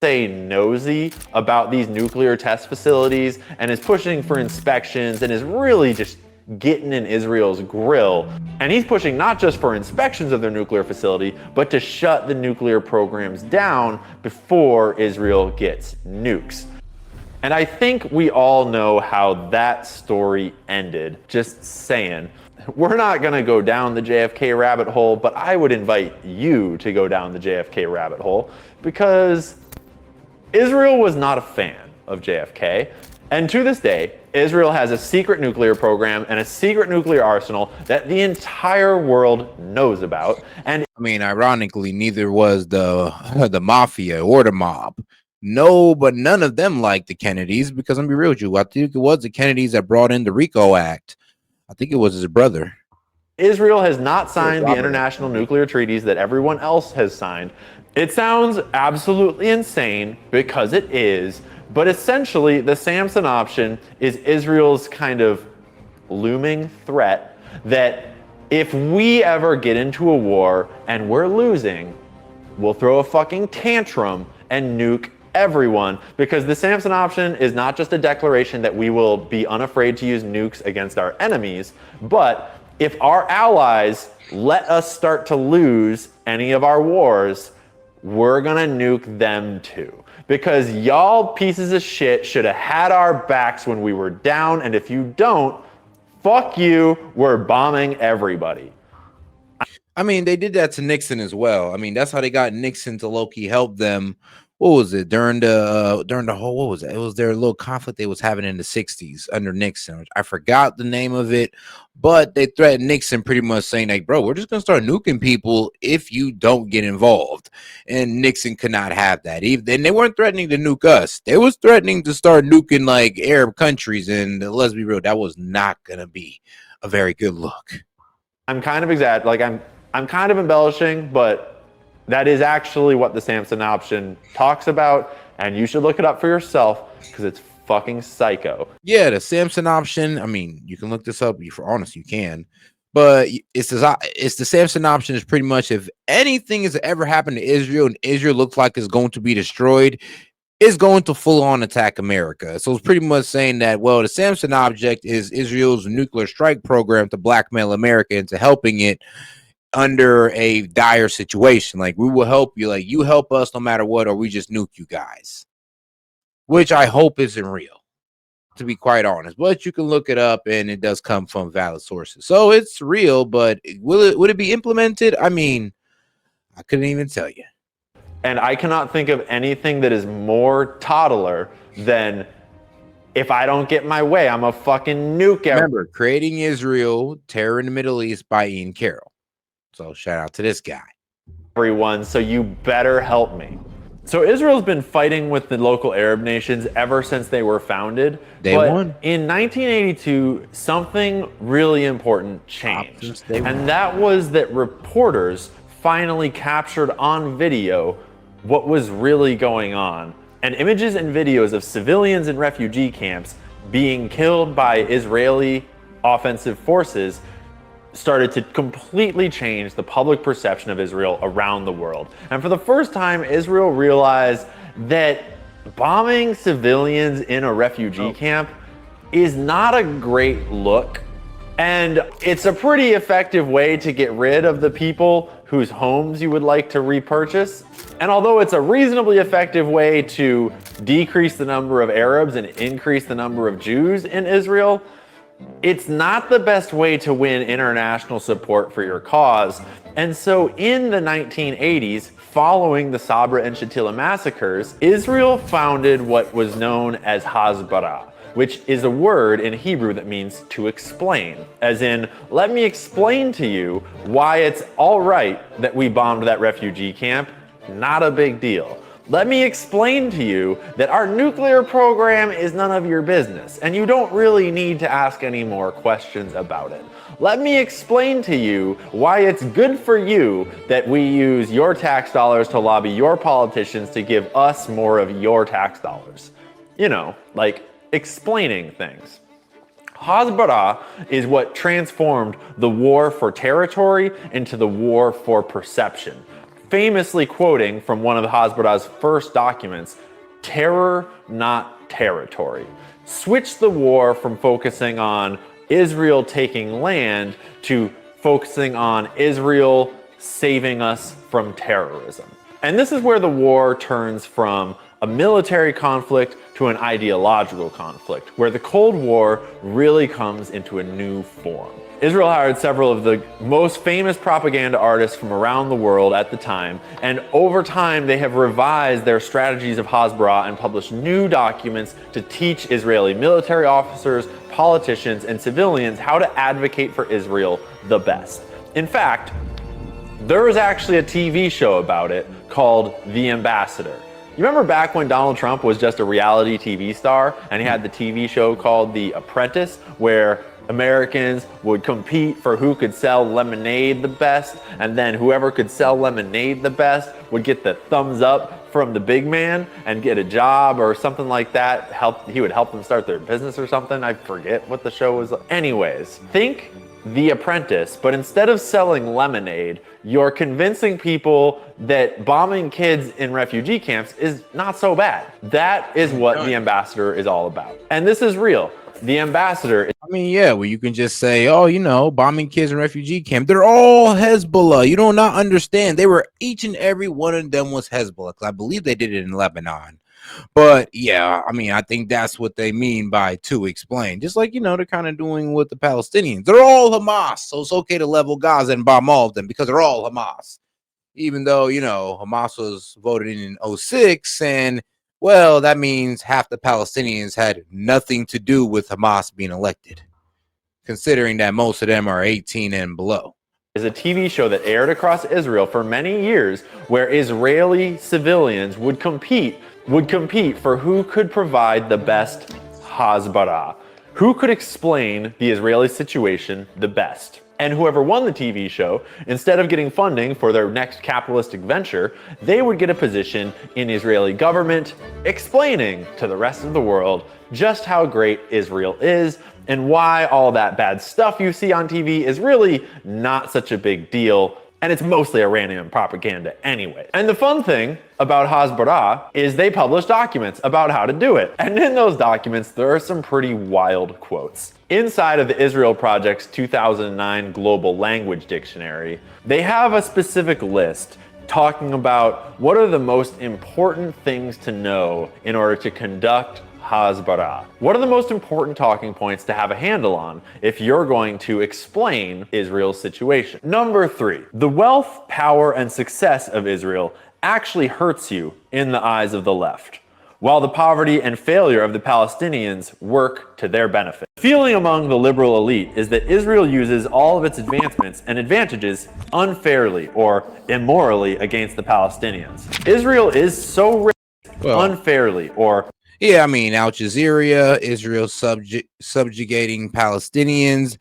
Nosy about these nuclear test facilities and is pushing for inspections and is really just getting in Israel's grill. And he's pushing not just for inspections of their nuclear facility, but to shut the nuclear programs down before Israel gets nukes. And I think we all know how that story ended. Just saying. We're not going to go down the JFK rabbit hole, but I would invite you to go down the JFK rabbit hole, because Israel was not a fan of JFK. And to this day, Israel has a secret nuclear program and a secret nuclear arsenal that the entire world knows about. And I mean, ironically, neither was the mafia or the mob. No, but none of them liked the Kennedys, because I'm gonna be real with you, I think it was the Kennedys that brought in the RICO Act. I think it was his brother. Israel has not signed the international nuclear treaties that everyone else has signed. It sounds absolutely insane, because it is. But essentially, the Samson option is Israel's kind of looming threat that if we ever get into a war and we're losing, we'll throw a fucking tantrum and nuke everyone. Because the Samson option is not just a declaration that we will be unafraid to use nukes against our enemies, but if our allies let us start to lose any of our wars, we're gonna nuke them too. Because y'all pieces of shit should have had our backs when we were down, and if you don't, fuck you, we're bombing everybody. I mean, they did that to Nixon as well. I mean, that's how they got Nixon to low-key help them. What was it during the whole, what was it? It was their little conflict they was having in the 60s under Nixon. I forgot the name of it, but they threatened Nixon pretty much saying like, bro, we're just gonna start nuking people if you don't get involved. And Nixon could not have that. Even they weren't threatening to nuke us. They was threatening to start nuking like Arab countries. And let's be real, that was not gonna be a very good look. I'm kind of I'm kind of embellishing, but that is actually what the Samson option talks about, and you should look it up for yourself, because it's fucking psycho. Yeah, the Samson option, I mean, you can look this up, if you're honest, you can. But it's the Samson option is pretty much if anything has ever happened to Israel and Israel looks like it's going to be destroyed, it's going to full on attack America. So it's pretty much saying that, well, the Samson object is Israel's nuclear strike program to blackmail America into helping it under a dire situation. Like, we will help you, like you help us no matter what, or we just nuke you guys, which I hope isn't real. to be quite honest, but you can look it up and it does come from valid sources. So it's real, but would it be implemented? I mean, I couldn't even tell you. And I cannot think of anything that is more toddler than if I don't get my way, I'm a fucking nuke. Remember, Creating Israel, Terror in the Middle East by Ian Carroll. So shout out to this guy. Everyone, so you better help me. So Israel's been fighting with the local Arab nations ever since they were founded. Day one. In 1982, something really important changed. And that was that reporters finally captured on video what was really going on. And images and videos of civilians in refugee camps being killed by Israeli offensive forces started to completely change the public perception of Israel around the world. And for the first time, Israel realized that bombing civilians in a refugee camp is not a great look. And it's a pretty effective way to get rid of the people whose homes you would like to repurchase. And although it's a reasonably effective way to decrease the number of Arabs and increase the number of Jews in Israel, it's not the best way to win international support for your cause. And so in the 1980s, following the Sabra and Shatila massacres, Israel founded what was known as Hasbara, which is a word in Hebrew that means to explain. As in, let me explain to you why it's all right that we bombed that refugee camp. Not a big deal. Let me explain to you that our nuclear program is none of your business, and you don't really need to ask any more questions about it. Let me explain to you why it's good for you that we use your tax dollars to lobby your politicians to give us more of your tax dollars. You know, like explaining things. Hasbara is what transformed the war for territory into the war for perception. Famously quoting from one of the Hasbara's first documents, terror, not territory. Switch the war from focusing on Israel taking land to focusing on Israel saving us from terrorism. And this is where the war turns from a military conflict to an ideological conflict, where the Cold War really comes into a new form. Israel hired several of the most famous propaganda artists from around the world at the time, and over time they have revised their strategies of Hasbara and published new documents to teach Israeli military officers, politicians, and civilians how to advocate for Israel the best. In fact, there was actually a TV show about it called The Ambassador. You remember back when Donald Trump was just a reality TV star and he had the TV show called The Apprentice, where Americans would compete for who could sell lemonade the best, and then whoever could sell lemonade the best would get the thumbs up from the big man and get a job or something like that. He would help them start their business or something. I forget what the show was. Anyways, think The Apprentice, but instead of selling lemonade, you're convincing people that bombing kids in refugee camps is not so bad. That is what The Ambassador is all about. And this is real. The Ambassador. I mean, yeah, well, you can just say, oh, you know, bombing kids in refugee camp. They're all Hezbollah. You do not understand. They were, each and every one of them was Hezbollah, because I believe they did it in Lebanon. But yeah, I mean, I think that's what they mean by to explain. Just like, you know, they're kind of doing with the Palestinians. They're all Hamas. So it's okay to level Gaza and bomb all of them because they're all Hamas. Even though, you know, Hamas was voted in 2006, and well, that means half the Palestinians had nothing to do with Hamas being elected, considering that most of them are 18 and below. Is a TV show that aired across Israel for many years, where Israeli civilians would compete for who could provide the best Hasbara, who could explain the Israeli situation the best. And whoever won the TV show, instead of getting funding for their next capitalistic venture, they would get a position in Israeli government, explaining to the rest of the world just how great Israel is and why all that bad stuff you see on TV is really not such a big deal. And it's mostly Iranian propaganda anyway. And the fun thing about Hasbara is they publish documents about how to do it. And in those documents, there are some pretty wild quotes. Inside of the Israel Project's 2009 Global Language Dictionary, they have a specific list talking about what are the most important things to know in order to conduct Hasbara. What are the most important talking points to have a handle on if you're going to explain Israel's situation? Number 3, the wealth, power, and success of Israel actually hurts you in the eyes of the left, while the poverty and failure of the Palestinians work to their benefit. The feeling among the liberal elite is that Israel uses all of its advancements and advantages unfairly or immorally against the Palestinians. Israel is so rich unfairly or yeah, I mean, Al Jazeera, Israel subjugating Palestinians,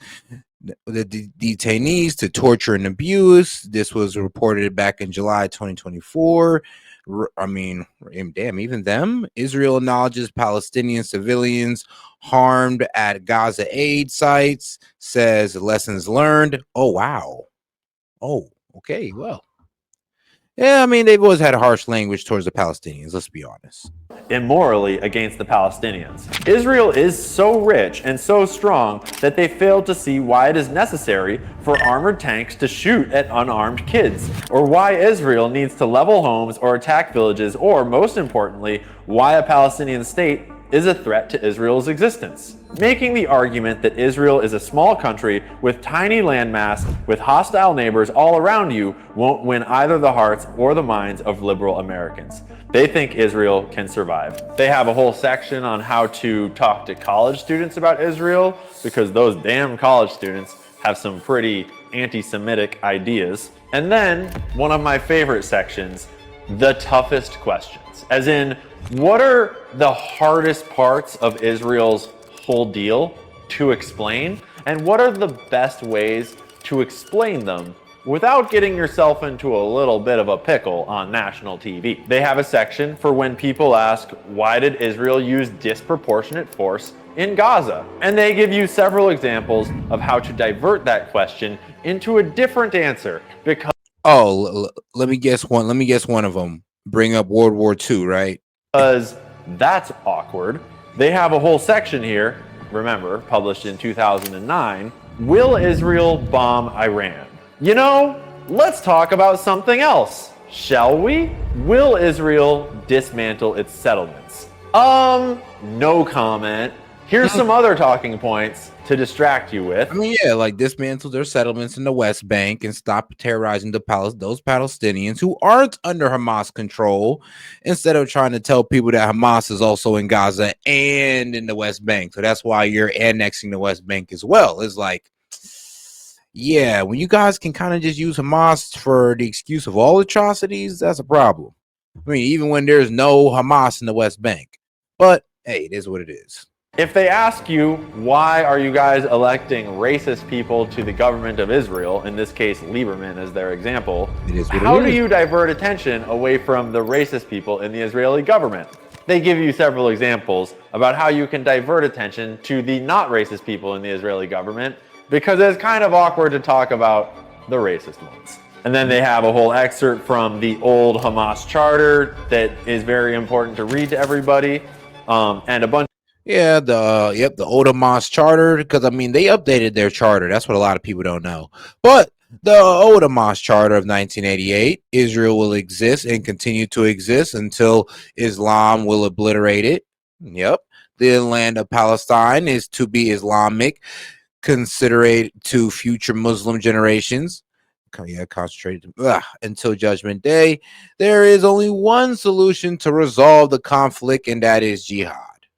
the detainees to torture and abuse. This was reported back in July 2024. I mean, damn, even them. Israel acknowledges Palestinian civilians harmed at Gaza aid sites, says lessons learned. Oh, wow. Oh, okay, well. Yeah, I mean, they've always had a harsh language towards the Palestinians, let's be honest. Immorally against the Palestinians. Israel is so rich and so strong that they failed to see why it is necessary for armored tanks to shoot at unarmed kids, or why Israel needs to level homes or attack villages, or most importantly, why a Palestinian state is a threat to Israel's existence. Making the argument that Israel is a small country with tiny landmass with hostile neighbors all around you won't win either the hearts or the minds of liberal Americans. They think Israel can survive. They have a whole section on how to talk to college students about Israel, because those damn college students have some pretty anti-Semitic ideas. And then one of my favorite sections, the toughest questions, as in, what are the hardest parts of Israel's whole deal to explain, and what are the best ways to explain them without getting yourself into a little bit of a pickle on national TV? They have a section for when people ask, why did Israel use disproportionate force in Gaza? And they give you several examples of how to divert that question into a different answer, because let me guess one of them. Bring up World War II, right? Because that's awkward. They have a whole section here, remember, published in 2009. Will Israel bomb Iran? You know, let's talk about something else, shall we? Will Israel dismantle its settlements? No comment. Here's some other talking points to distract you with. I mean, yeah, like dismantle their settlements in the West Bank and stop terrorizing those Palestinians who aren't under Hamas control, instead of trying to tell people that Hamas is also in Gaza and in the West Bank. So that's why you're annexing the West Bank as well. It's like, yeah, when you guys can kind of just use Hamas for the excuse of all atrocities, that's a problem. I mean, even when there's no Hamas in the West Bank. But hey, it is what it is. If they ask you, why are you guys electing racist people to the government of Israel, in this case Lieberman as their example, how do you divert attention away from the racist people in the Israeli government? They give you several examples about how you can divert attention to the not racist people in the Israeli government, because it's kind of awkward to talk about the racist ones. And then they have a whole excerpt from the old Hamas charter that is very important to read to everybody, and a bunch. Yeah, the old Hamas charter, because I mean they updated their charter. That's what a lot of people don't know. But the old Hamas charter of 1988, Israel will exist and continue to exist until Islam will obliterate it. Yep. The land of Palestine is to be Islamic, considerate to future Muslim generations. Yeah, concentrated until Judgment Day. There is only one solution to resolve the conflict, and that is jihad.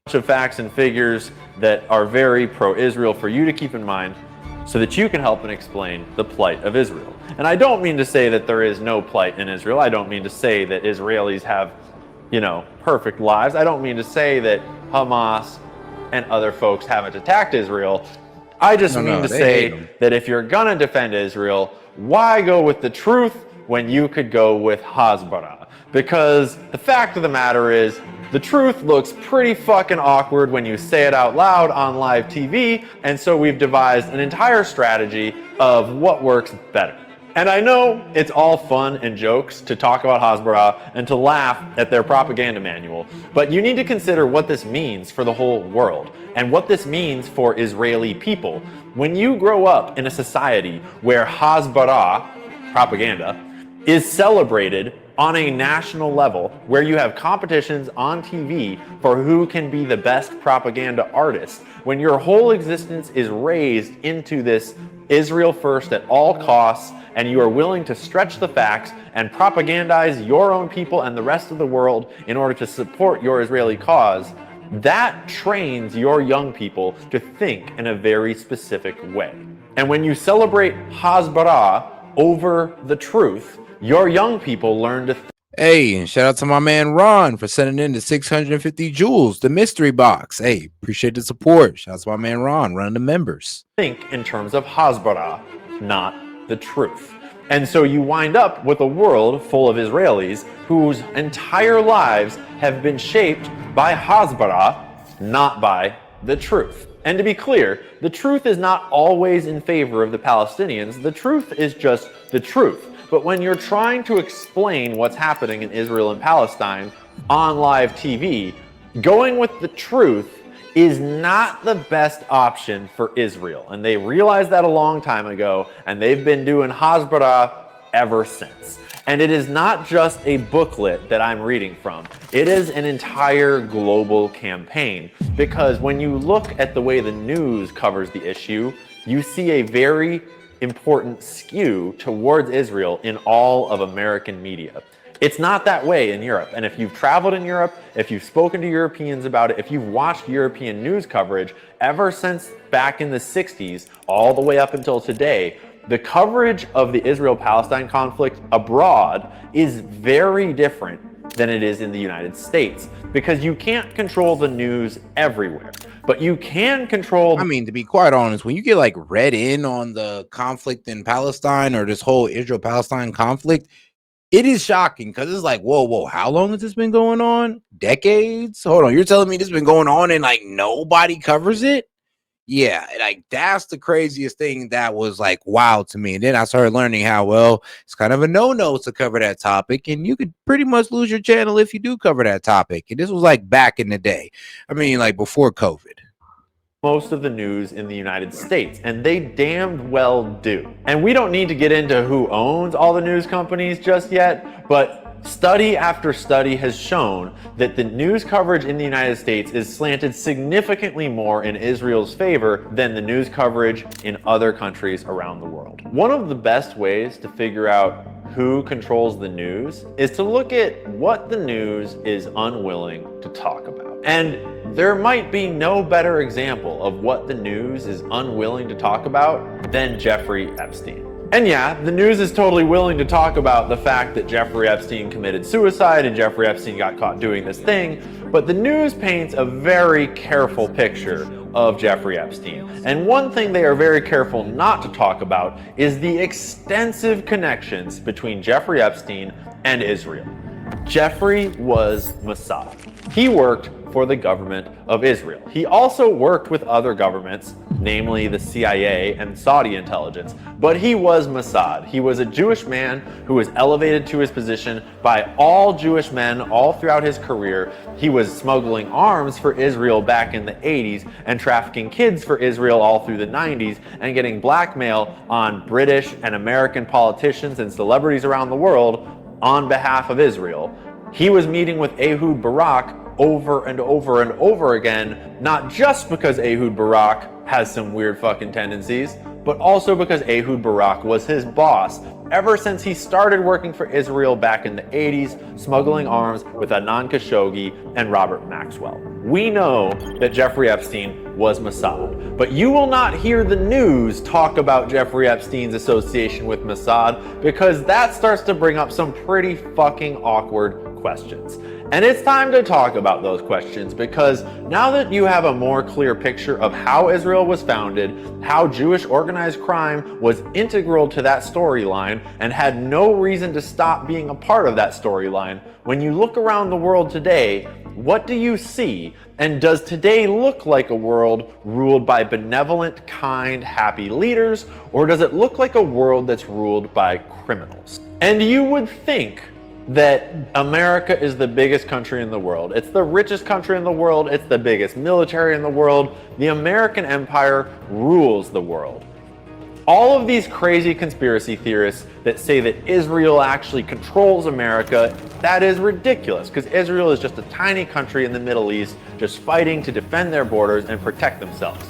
Of facts and figures that are very pro-Israel for you to keep in mind, so that you can help and explain the plight of Israel. And I don't mean to say that there is no plight in Israel. I don't mean to say that Israelis have, perfect lives. I don't mean to say that Hamas and other folks haven't attacked Israel. I just mean to say that if you're gonna defend Israel, why go with the truth when you could go with Hasbara? Because the fact of the matter is, the truth looks pretty fucking awkward when you say it out loud on live TV, and so we've devised an entire strategy of what works better. And I know it's all fun and jokes to talk about Hasbara and to laugh at their propaganda manual, but you need to consider what this means for the whole world, and what this means for Israeli people. When you grow up in a society where Hasbara, propaganda, is celebrated on a national level where you have competitions on TV for who can be the best propaganda artist, when your whole existence is raised into this Israel first at all costs, and you are willing to stretch the facts and propagandize your own people and the rest of the world in order to support your Israeli cause, that trains your young people to think in a very specific way. And when you celebrate Hasbara over the truth, your young people learn to Hey, and shout out to my man Ron for sending in the 650 jewels, the mystery box. Hey, appreciate the support. Shout out to my man Ron, running the members. think in terms of Hasbara, not the truth. And so you wind up with a world full of Israelis whose entire lives have been shaped by Hasbara, not by the truth. And to be clear, the truth is not always in favor of the Palestinians. The truth is just the truth. But when you're trying to explain what's happening in Israel and Palestine on live TV, going with the truth is not the best option for Israel. And they realized that a long time ago, and they've been doing Hasbara ever since. And it is not just a booklet that I'm reading from. It is an entire global campaign, because when you look at the way the news covers the issue, you see a very important skew towards Israel in all of American media. It's not that way in Europe. And if you've traveled in Europe, if you've spoken to Europeans about it, if you've watched European news coverage ever since back in the 60s, all the way up until today, the coverage of the Israel-Palestine conflict abroad is very different than it is in the United States, because you can't control the news everywhere, but you can control. I mean, to be quite honest, when you get like read in on the conflict in Palestine or this whole Israel-Palestine conflict, it is shocking, because it's like, whoa, how long has this been going on? Decades? Hold on, you're telling me this has been going on and like nobody covers it? Yeah, like that's the craziest thing that was like wow to me. And then I started learning how, well, it's kind of a no-no to cover that topic, and you could pretty much lose your channel if you do cover that topic. And this was like back in the day. I mean, like before COVID. Most of the news in the United States, and they damned well do. And we don't need to get into who owns all the news companies just yet, but study after study has shown that the news coverage in the United States is slanted significantly more in Israel's favor than the news coverage in other countries around the world. One of the best ways to figure out who controls the news is to look at what the news is unwilling to talk about. And there might be no better example of what the news is unwilling to talk about than Jeffrey Epstein. And yeah, the news is totally willing to talk about the fact that Jeffrey Epstein committed suicide and Jeffrey Epstein got caught doing this thing, but the news paints a very careful picture of Jeffrey Epstein. And one thing they are very careful not to talk about is the extensive connections between Jeffrey Epstein and Israel. Jeffrey was Mossad. He worked for the government of Israel. He also worked with other governments, namely the CIA and Saudi intelligence, but he was Mossad. He was a Jewish man who was elevated to his position by all Jewish men all throughout his career. He was smuggling arms for Israel back in the 80s and trafficking kids for Israel all through the 90s and getting blackmail on British and American politicians and celebrities around the world on behalf of Israel. He was meeting with Ehud Barak over and over and over again, not just because Ehud Barak has some weird fucking tendencies, but also because Ehud Barak was his boss ever since he started working for Israel back in the 80s, smuggling arms with Adnan Khashoggi and Robert Maxwell. We know that Jeffrey Epstein was Mossad, but you will not hear the news talk about Jeffrey Epstein's association with Mossad, because that starts to bring up some pretty fucking awkward questions. And it's time to talk about those questions, because now that you have a more clear picture of how Israel was founded, how Jewish organized crime was integral to that storyline and had no reason to stop being a part of that storyline, when you look around the world today, what do you see? And does today look like a world ruled by benevolent, kind, happy leaders, or does it look like a world that's ruled by criminals? And you would think that America is the biggest country in the world. It's the richest country in the world. It's the biggest military in the world. The American empire rules the world. All of these crazy conspiracy theorists that say that Israel actually controls America, that is ridiculous, because Israel is just a tiny country in the Middle East just fighting to defend their borders and protect themselves.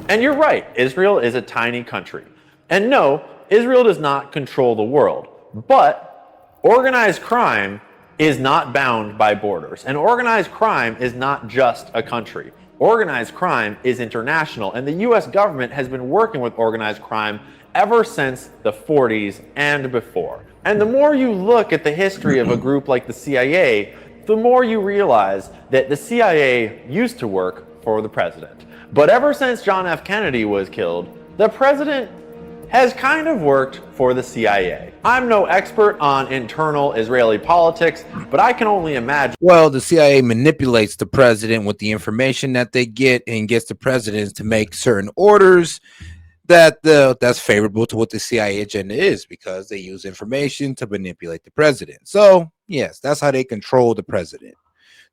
And you're right, Israel is a tiny country. And no, Israel does not control the world, but organized crime is not bound by borders. And organized crime is not just a country. Organized crime is international, and the US government has been working with organized crime ever since the 40s and before. And the more you look at the history of a group like the CIA, the more you realize that the CIA used to work for the president. But ever since John F. Kennedy was killed, the president has kind of worked for the CIA. I'm no expert on internal Israeli politics, but I can only imagine. Well, the CIA manipulates the president with the information that they get and gets the presidents to make certain orders that's favorable to what the CIA agenda is, because they use information to manipulate the president. So, yes, that's how they control the president,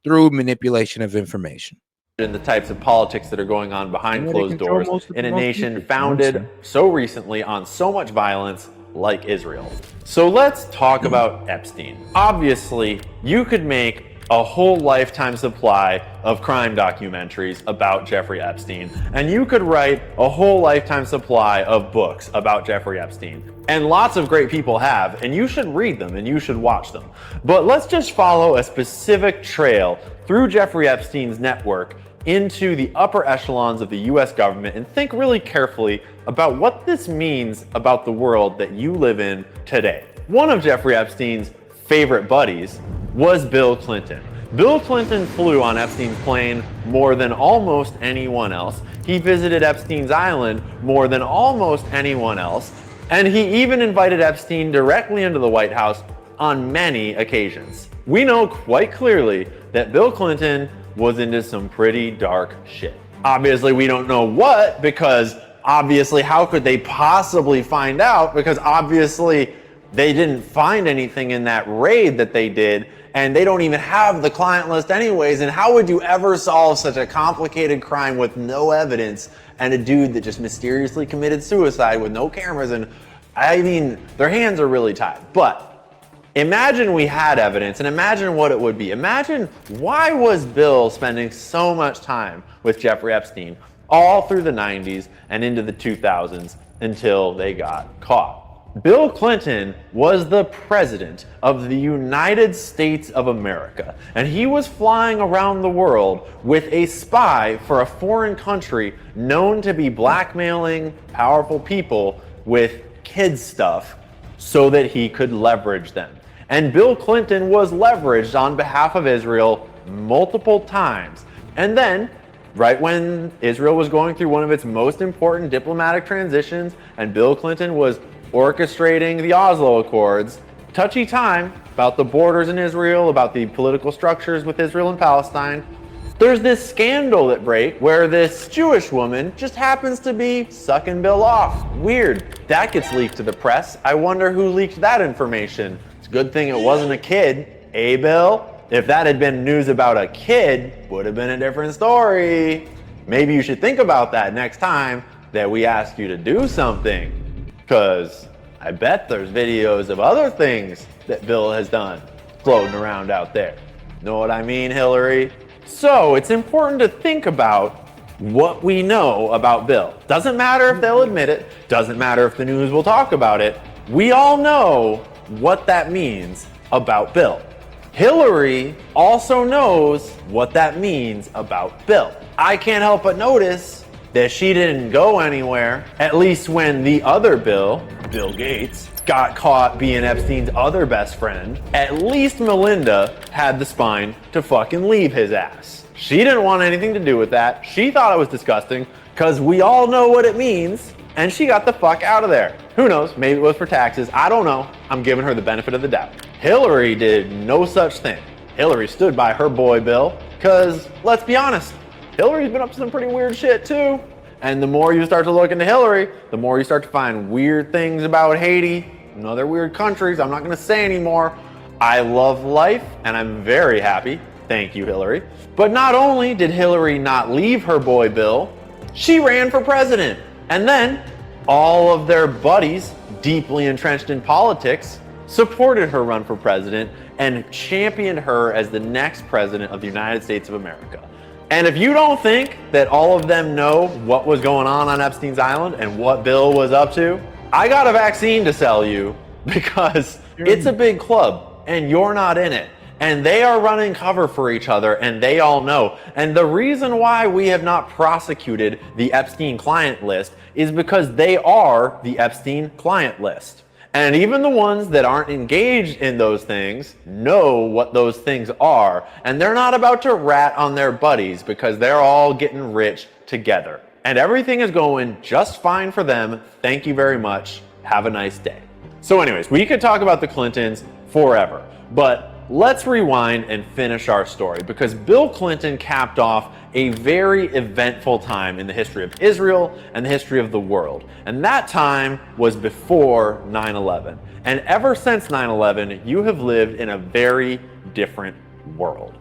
through manipulation of information. The types of politics that are going on behind closed doors in a nation founded so recently on so much violence like Israel. So let's talk about Epstein. Obviously, you could make a whole lifetime supply of crime documentaries about Jeffrey Epstein, and you could write a whole lifetime supply of books about Jeffrey Epstein. And lots of great people have, and you should read them and you should watch them. But let's just follow a specific trail through Jeffrey Epstein's network into the upper echelons of the US government and think really carefully about what this means about the world that you live in today. One of Jeffrey Epstein's favorite buddies was Bill Clinton. Bill Clinton flew on Epstein's plane more than almost anyone else. He visited Epstein's island more than almost anyone else. And he even invited Epstein directly into the White House on many occasions. We know quite clearly that Bill Clinton was into some pretty dark shit. Obviously, we don't know what, because obviously, how could they possibly find out? Because obviously, they didn't find anything in that raid that they did, and they don't even have the client list anyways. And how would you ever solve such a complicated crime with no evidence and a dude that just mysteriously committed suicide with no cameras? And I mean, their hands are really tied. But imagine we had evidence, and imagine what it would be. Imagine, why was Bill spending so much time with Jeffrey Epstein all through the 90s and into the 2000s until they got caught? Bill Clinton was the president of the United States of America, and he was flying around the world with a spy for a foreign country known to be blackmailing powerful people with kid stuff so that he could leverage them. And Bill Clinton was leveraged on behalf of Israel multiple times. And then, right when Israel was going through one of its most important diplomatic transitions, and Bill Clinton was orchestrating the Oslo Accords, touchy time about the borders in Israel, about the political structures with Israel and Palestine, there's this scandal that breaks where this Jewish woman just happens to be sucking Bill off. Weird. That gets leaked to the press. I wonder who leaked that information. It's a good thing it wasn't a kid. Eh, Bill? If that had been news about a kid, would have been a different story. Maybe you should think about that next time that we ask you to do something. Because I bet there's videos of other things that Bill has done floating around out there. Know what I mean, Hillary? So it's important to think about what we know about Bill. Doesn't matter if they'll admit it. Doesn't matter if the news will talk about it. We all know what that means about Bill. Hillary also knows what that means about Bill. I can't help but notice that she didn't go anywhere, at least when the other Bill, Bill Gates, got caught being Epstein's other best friend. At least Melinda had the spine to fucking leave his ass. She didn't want anything to do with that. She thought it was disgusting, because we all know what it means, and she got the fuck out of there. Who knows, maybe it was for taxes, I don't know. I'm giving her the benefit of the doubt. Hillary did no such thing. Hillary stood by her boy Bill, because let's be honest, Hillary's been up to some pretty weird shit too. And the more you start to look into Hillary, the more you start to find weird things about Haiti and other weird countries. I'm not going to say anymore. I love life, and I'm very happy. Thank you, Hillary. But not only did Hillary not leave her boy Bill, she ran for president. And then, All of their buddies, deeply entrenched in politics, supported her run for president and championed her as the next president of the United States of America. And if you don't think that all of them know what was going on Epstein's Island and what Bill was up to, I got a vaccine to sell you, because it's a big club and you're not in it. And they are running cover for each other, and they all know. And the reason why we have not prosecuted the Epstein client list is because they are the Epstein client list. And even the ones that aren't engaged in those things know what those things are. And they're not about to rat on their buddies because they're all getting rich together. And everything is going just fine for them. Thank you very much. Have a nice day. So anyways, we could talk about the Clintons forever, but let's rewind and finish our story, because Bill Clinton capped off a very eventful time in the history of Israel and the history of the world. And that time was before 9/11. And ever since 9/11, you have lived in a very different world.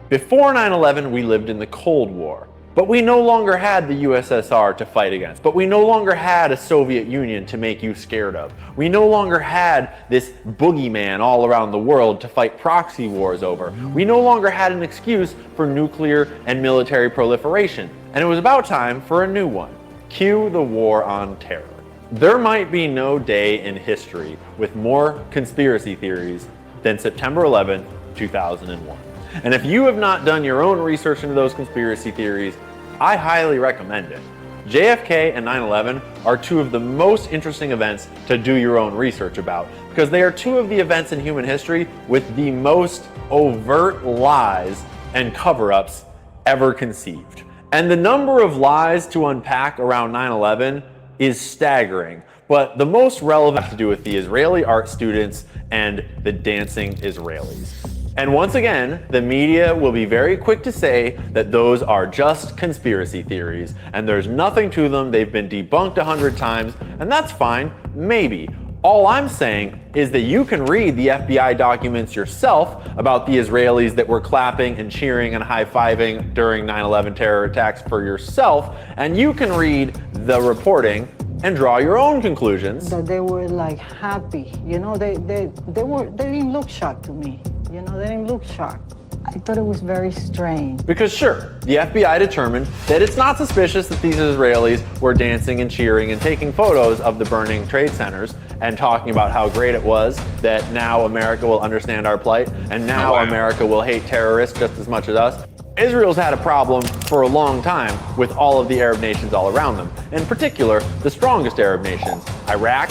Before 9/11, we lived in the Cold War. But we no longer had the USSR to fight against. But we no longer had a Soviet Union to make you scared of. We no longer had this boogeyman all around the world to fight proxy wars over. We no longer had an excuse for nuclear and military proliferation. And it was about time for a new one. Cue the war on terror. There might be no day in history with more conspiracy theories than September 11, 2001. And if you have not done your own research into those conspiracy theories, I highly recommend it. JFK and 9/11 are two of the most interesting events to do your own research about, because they are two of the events in human history with the most overt lies and cover-ups ever conceived. And the number of lies to unpack around 9/11 is staggering. But the most relevant has to do with the Israeli art students and the dancing Israelis. And once again, the media will be very quick to say that those are just conspiracy theories and there's nothing to them. They've been debunked 100 times, and that's fine, maybe. All I'm saying is that you can read the FBI documents yourself about the Israelis that were clapping and cheering and high-fiving during 9/11 terror attacks for yourself, and you can read the reporting and draw your own conclusions. That they were like happy, you know, they didn't look shocked to me. You know, they didn't look shocked. I thought it was very strange. Because sure, the FBI determined that it's not suspicious that these Israelis were dancing and cheering and taking photos of the burning trade centers and talking about how great it was that now America will understand our plight and now America will hate terrorists just as much as us. Israel's had a problem for a long time with all of the Arab nations all around them. In particular, the strongest Arab nations, Iraq,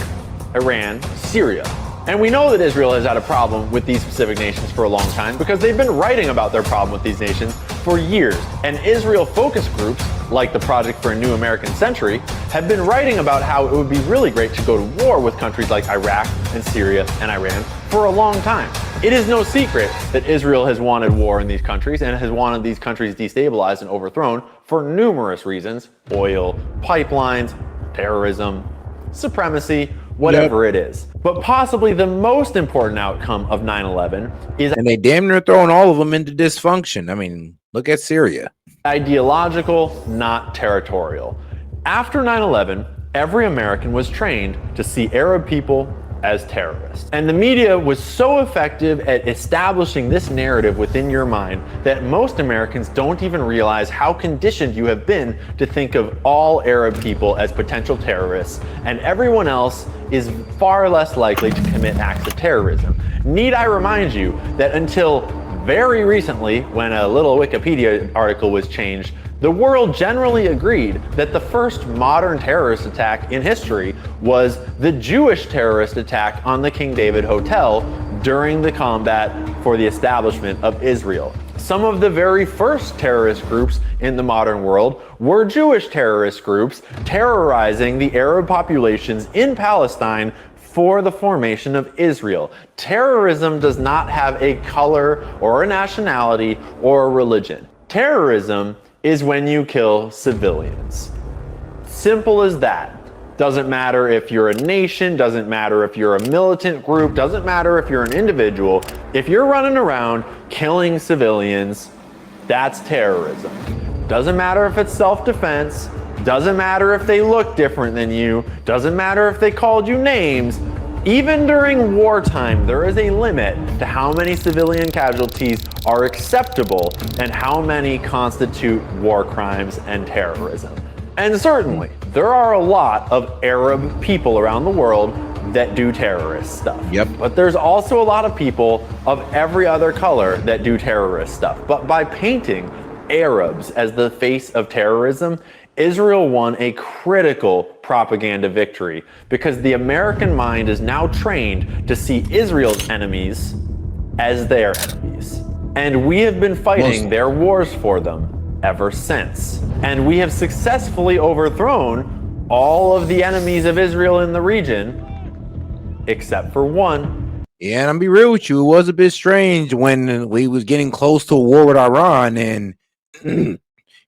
Iran, Syria. And we know that Israel has had a problem with these specific nations for a long time because they've been writing about their problem with these nations for years. And Israel focus groups, like the Project for a New American Century, have been writing about how it would be really great to go to war with countries like Iraq and Syria and Iran for a long time. It is no secret that Israel has wanted war in these countries and has wanted these countries destabilized and overthrown for numerous reasons: oil, pipelines, terrorism, supremacy, whatever it is. But possibly the most important outcome of 9/11 is, and they damn near throwing all of them into dysfunction. I mean, look at Syria. Ideological, not territorial. After 9/11, every American was trained to see Arab people as terrorists. And the media was so effective at establishing this narrative within your mind that most Americans don't even realize how conditioned you have been to think of all Arab people as potential terrorists, and everyone else is far less likely to commit acts of terrorism. Need I remind you that until very recently, when a little Wikipedia article was changed, the world generally agreed that the first modern terrorist attack in history was the Jewish terrorist attack on the King David Hotel during the combat for the establishment of Israel. Some of the very first terrorist groups in the modern world were Jewish terrorist groups terrorizing the Arab populations in Palestine for the formation of Israel. Terrorism does not have a color or a nationality or a religion. Terrorism is when you kill civilians. Simple as that. Doesn't matter if you're a nation, doesn't matter if you're a militant group, doesn't matter if you're an individual. If you're running around killing civilians, that's terrorism. Doesn't matter if it's self-defense, Doesn't matter if they look different than you, doesn't matter if they called you names. Even during wartime, there is a limit to how many civilian casualties are acceptable and how many constitute war crimes and terrorism. And certainly, there are a lot of Arab people around the world that do terrorist stuff. Yep. But there's also a lot of people of every other color that do terrorist stuff. But by painting Arabs as the face of terrorism, Israel won a critical propaganda victory because the American mind is now trained to see Israel's enemies as their enemies. And we have been fighting their wars for them ever since. And we have successfully overthrown all of the enemies of Israel in the region, except for one. Yeah, and I'm be real with you, it was a bit strange when we was getting close to a war with Iran, and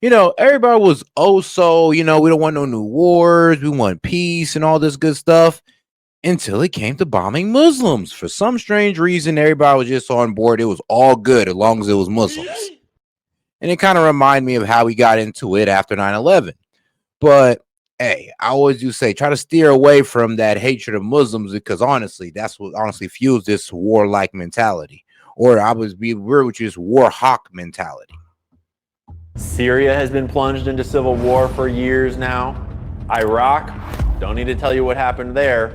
you know, everybody was we don't want no new wars, we want peace and all this good stuff, until it came to bombing Muslims. For some strange reason, everybody was just on board. It was all good as long as it was Muslims. And it kind of reminded me of how we got into it after 9/11. But hey, I always do say, try to steer away from that hatred of Muslims, because honestly, that's what honestly fuels this warlike mentality. Or I was be real with you, this war hawk mentality. Syria has been plunged into civil war for years now. Iraq, don't need to tell you what happened there.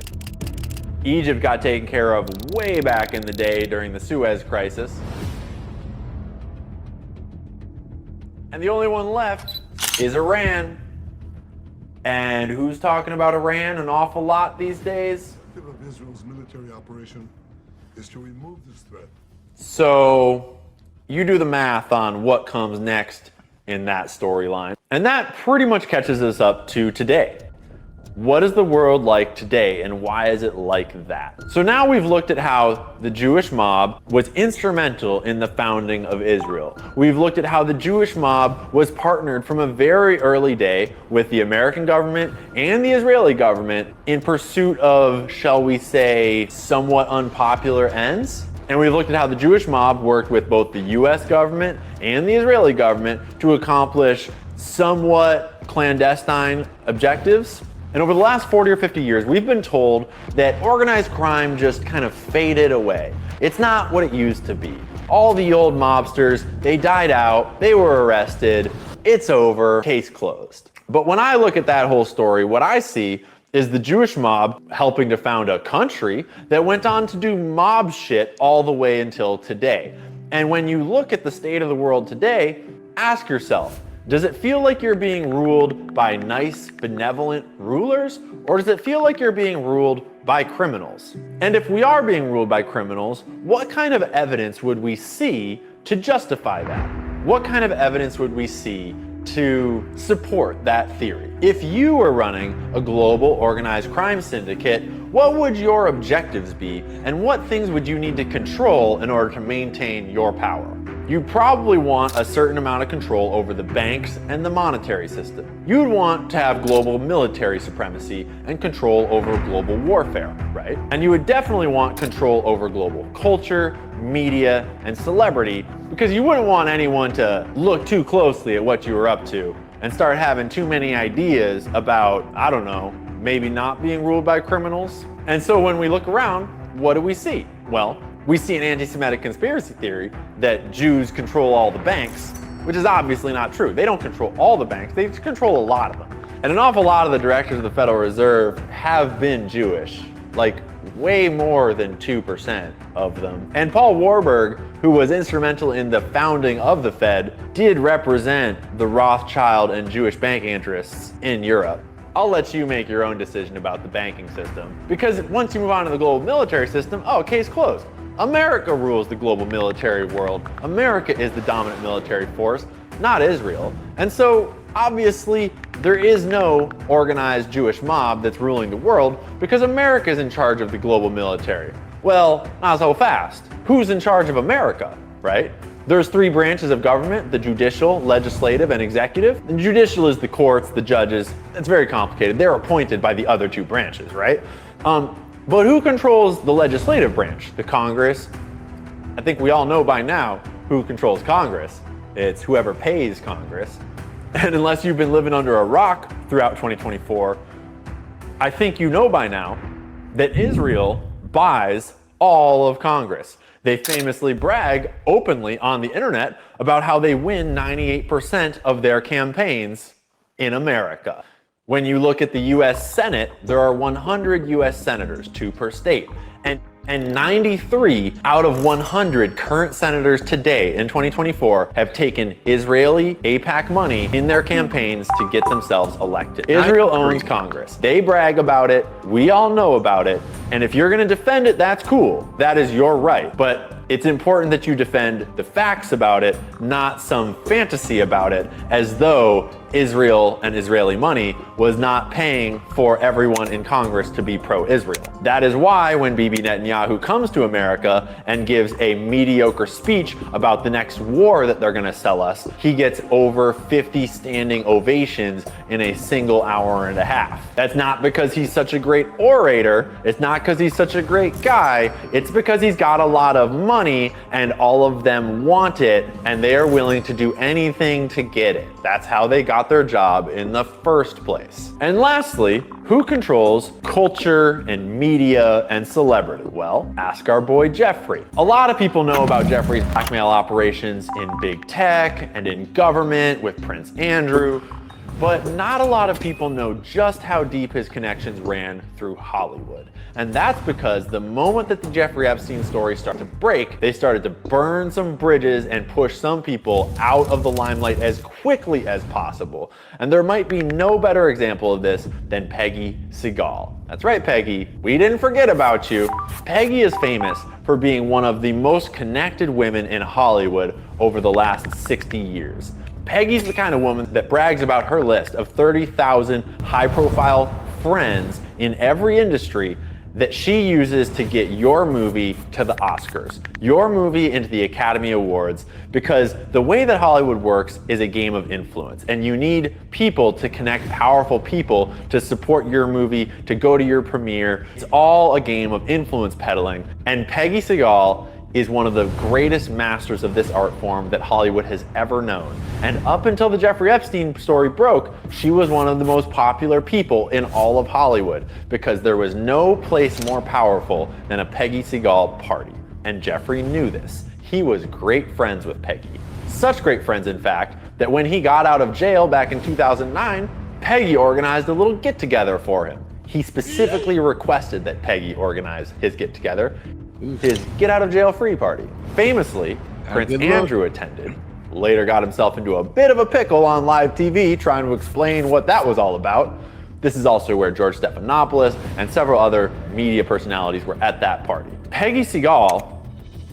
Egypt got taken care of way back in the day during the Suez Crisis. And the only one left is Iran. And who's talking about Iran an awful lot these days? The objective of Israel's military operation is to remove this threat. So you do the math on what comes next in that storyline. And that pretty much catches us up to today. What is the world like today, and why is it like that? So now we've looked at how the Jewish mob was instrumental in the founding of Israel. We've looked at how the Jewish mob was partnered from a very early day with the American government and the Israeli government in pursuit of, shall we say, somewhat unpopular ends. And we've looked at how the Jewish mob worked with both the US government and the Israeli government to accomplish somewhat clandestine objectives. And over the last 40 or 50 years, we've been told that organized crime just kind of faded away. It's not what it used to be. All the old mobsters, they died out, they were arrested, it's over, case closed. But when I look at that whole story, what I see is the Jewish mob helping to found a country that went on to do mob shit all the way until today. And when you look at the state of the world today, ask yourself, does it feel like you're being ruled by nice, benevolent rulers? Or does it feel like you're being ruled by criminals? And if we are being ruled by criminals, what kind of evidence would we see to justify that? What kind of evidence would we see to support that theory? If you were running a global organized crime syndicate, what would your objectives be, and what things would you need to control in order to maintain your power? You'd probably want a certain amount of control over the banks and the monetary system. You'd want to have global military supremacy and control over global warfare, right? And you would definitely want control over global culture, media, and celebrity, because you wouldn't want anyone to look too closely at what you were up to and start having too many ideas about, I don't know, maybe not being ruled by criminals. And so when we look around, what do we see? Well, we see an anti-Semitic conspiracy theory that Jews control all the banks, which is obviously not true. They don't control all the banks, they control a lot of them. And an awful lot of the directors of the Federal Reserve have been Jewish, like way more than 2% of them. And Paul Warburg, who was instrumental in the founding of the Fed, did represent the Rothschild and Jewish bank interests in Europe. I'll let you make your own decision about the banking system, because once you move on to the global military system, oh, case closed. America rules the global military world. America is the dominant military force, not Israel. And so obviously there is no organized Jewish mob that's ruling the world, because America is in charge of the global military. Well, not so fast. Who's in charge of America, right? There's three branches of government: the judicial, legislative, and executive. And judicial is the courts, the judges. It's very complicated. They're appointed by the other two branches, right? But who controls the legislative branch? The Congress. I think we all know by now who controls Congress. It's whoever pays Congress. And unless you've been living under a rock throughout 2024, I think you know by now that Israel buys all of Congress. They famously brag openly on the internet about how they win 98% of their campaigns in America. When you look at the US Senate, there are 100 US senators, 2 per state. And 93 out of 100 current senators today in 2024 have taken Israeli AIPAC money in their campaigns to get themselves elected. Israel owns Congress. They brag about it. We all know about it. And if you're going to defend it, that's cool. That is your right. But it's important that you defend the facts about it, not some fantasy about it, as though Israel and Israeli money was not paying for everyone in Congress to be pro-Israel. That is why when Bibi Netanyahu comes to America and gives a mediocre speech about the next war that they're gonna sell us, he gets over 50 standing ovations in a single hour and a half. That's not because he's such a great orator, it's not because he's such a great guy, it's because he's got a lot of money and all of them want it and they are willing to do anything to get it. That's how they got their job in the first place. And lastly, who controls culture and media and celebrity? Well, ask our boy Jeffrey. A lot of people know about Jeffrey's blackmail operations in big tech and in government with Prince Andrew, but not a lot of people know just how deep his connections ran through Hollywood. And that's because the moment that the Jeffrey Epstein story started to break, they started to burn some bridges and push some people out of the limelight as quickly as possible. And there might be no better example of this than Peggy Segal. That's right, Peggy. We didn't forget about you. Peggy is famous for being one of the most connected women in Hollywood over the last 60 years. Peggy's the kind of woman that brags about her list of 30,000 high-profile friends in every industry that she uses to get your movie to the Oscars, your movie into the Academy Awards, because the way that Hollywood works is a game of influence, and you need people to connect powerful people to support your movie, to go to your premiere. It's all a game of influence peddling, and Peggy Segal is one of the greatest masters of this art form that Hollywood has ever known. And up until the Jeffrey Epstein story broke, she was one of the most popular people in all of Hollywood because there was no place more powerful than a Peggy Segal party. And Jeffrey knew this. He was great friends with Peggy. Such great friends, in fact, that when he got out of jail back in 2009, Peggy organized a little get-together for him. He specifically requested that Peggy organize his get-together, his get out of jail free party. Famously, Prince Andrew attended, later got himself into a bit of a pickle on live TV trying to explain what that was all about. This is also where George Stephanopoulos and several other media personalities were at that party. Peggy Segal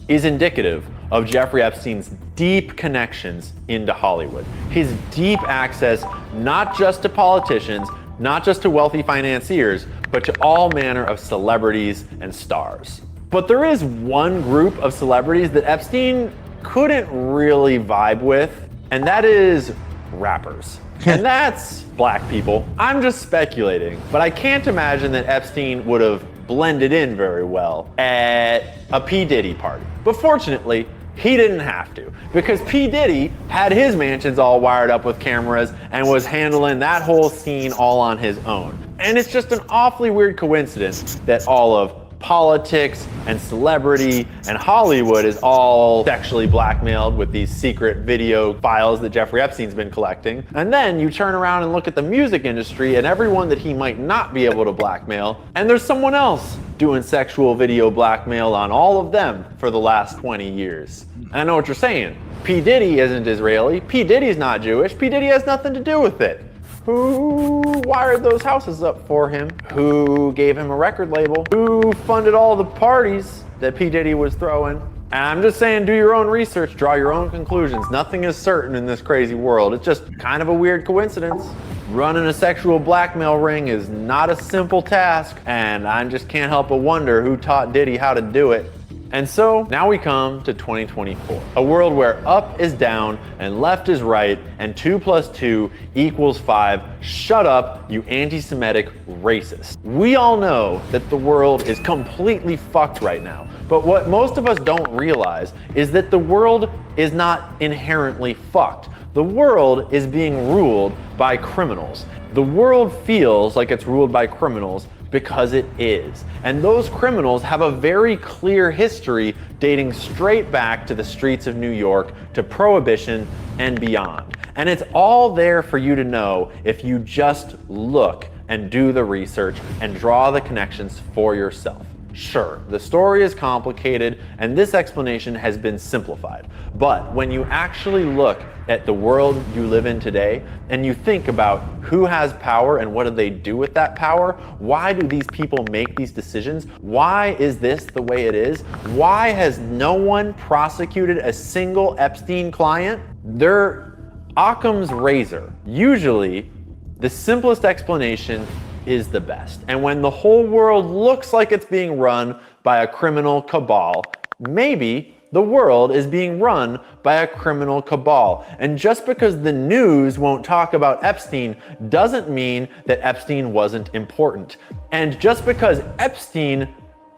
is indicative of Jeffrey Epstein's deep connections into Hollywood. His deep access not just to politicians, not just to wealthy financiers, but to all manner of celebrities and stars. But there is one group of celebrities that Epstein couldn't really vibe with, and that is rappers. And that's black people. I'm just speculating, but I can't imagine that Epstein would have blended in very well at a P. Diddy party. But fortunately, he didn't have to, because P. Diddy had his mansions all wired up with cameras and was handling that whole scene all on his own. And it's just an awfully weird coincidence that all of politics and celebrity and Hollywood is all sexually blackmailed with these secret video files that Jeffrey Epstein's been collecting. And then you turn around and look at the music industry and everyone that he might not be able to blackmail, and there's someone else doing sexual video blackmail on all of them for the last 20 years. And I know what you're saying. P. Diddy isn't Israeli. P. Diddy's not Jewish. P. Diddy has nothing to do with it. Who wired those houses up for him? Who gave him a record label? Who funded all the parties that P. Diddy was throwing? And I'm just saying, do your own research, draw your own conclusions. Nothing is certain in this crazy world. It's just kind of a weird coincidence. Running a sexual blackmail ring is not a simple task, and I just can't help but wonder who taught Diddy how to do it. And so now we come to 2024, a world where up is down and left is right and 2 + 2 = 5. Shut up, you anti-Semitic racist. We all know that the world is completely fucked right now, but what most of us don't realize is that the world is not inherently fucked. The world is being ruled by criminals. The world feels like it's ruled by criminals because it is. And those criminals have a very clear history dating straight back to the streets of New York, to Prohibition and beyond. And it's all there for you to know if you just look and do the research and draw the connections for yourself. Sure, the story is complicated and this explanation has been simplified. But when you actually look at the world you live in today and you think about who has power and what do they do with that power, why do these people make these decisions? Why is this the way it is? Why has no one prosecuted a single Epstein client? They're Occam's razor. Usually, the simplest explanation is the best. And when the whole world looks like it's being run by a criminal cabal, maybe the world is being run by a criminal cabal. And just because the news won't talk about Epstein doesn't mean that Epstein wasn't important. And just because Epstein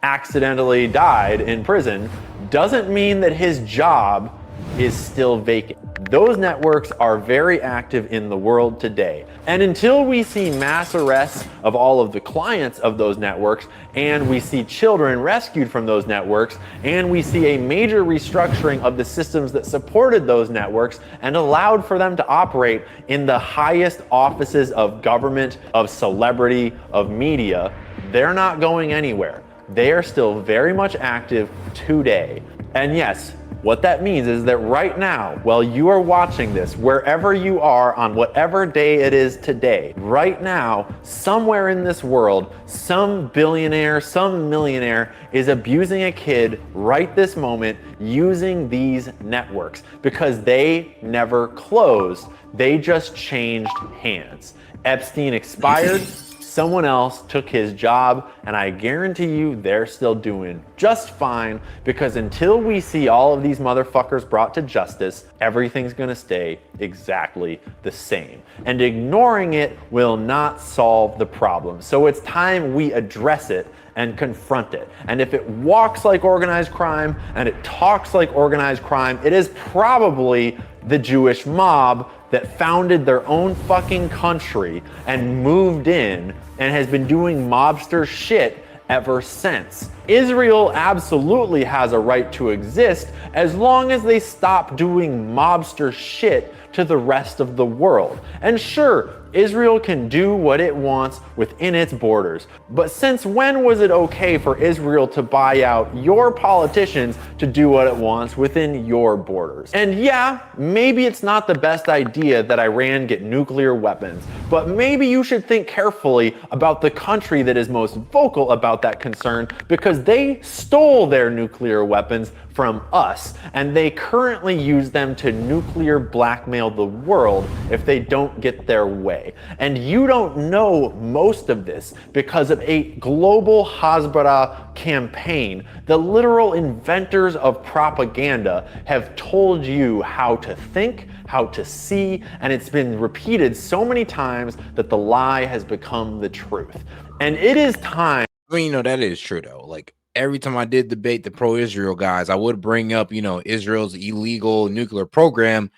accidentally died in prison doesn't mean that his job is still vacant. Those networks are very active in the world today. And until we see mass arrests of all of the clients of those networks, and we see children rescued from those networks, and we see a major restructuring of the systems that supported those networks and allowed for them to operate in the highest offices of government, of celebrity, of media, they're not going anywhere. They are still very much active today. And yes, what that means is that right now, while you are watching this, wherever you are on whatever day it is today, right now, somewhere in this world, some billionaire, some millionaire is abusing a kid right this moment using these networks because they never closed. They just changed hands. Epstein expired. Someone else took his job, and I guarantee you they're still doing just fine, because until we see all of these motherfuckers brought to justice, everything's gonna stay exactly the same. And ignoring it will not solve the problem. So it's time we address it and confront it. And if it walks like organized crime and it talks like organized crime, it is probably the Jewish mob that founded their own fucking country and moved in and has been doing mobster shit ever since. Israel absolutely has a right to exist as long as they stop doing mobster shit to the rest of the world. And sure, Israel can do what it wants within its borders. But since when was it okay for Israel to buy out your politicians to do what it wants within your borders? And yeah, maybe it's not the best idea that Iran get nuclear weapons, but maybe you should think carefully about the country that is most vocal about that concern, because they stole their nuclear weapons from us, and they currently use them to nuclear blackmail the world if they don't get their way. And you don't know most of this because of a global Hasbara campaign. The literal inventors of propaganda have told you how to think, how to see, and it's been repeated so many times that the lie has become the truth. And it is time. I mean, that is true though. Like, every time I did debate the pro-Israel guys, I would bring up, Israel's illegal nuclear program.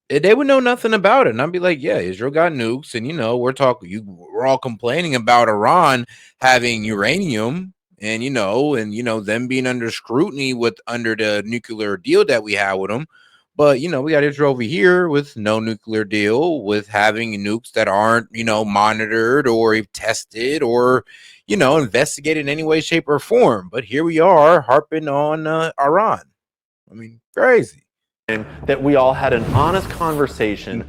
They would know nothing about it. And I'd be like, yeah, Israel got nukes. And, we're all complaining about Iran having uranium and, them being under scrutiny under the nuclear deal that we have with them. But, we got Israel over here with no nuclear deal, with having nukes that aren't, monitored or tested or, investigated in any way, shape, or form. But here we are harping on Iran. I mean, crazy. That we all had an honest conversation.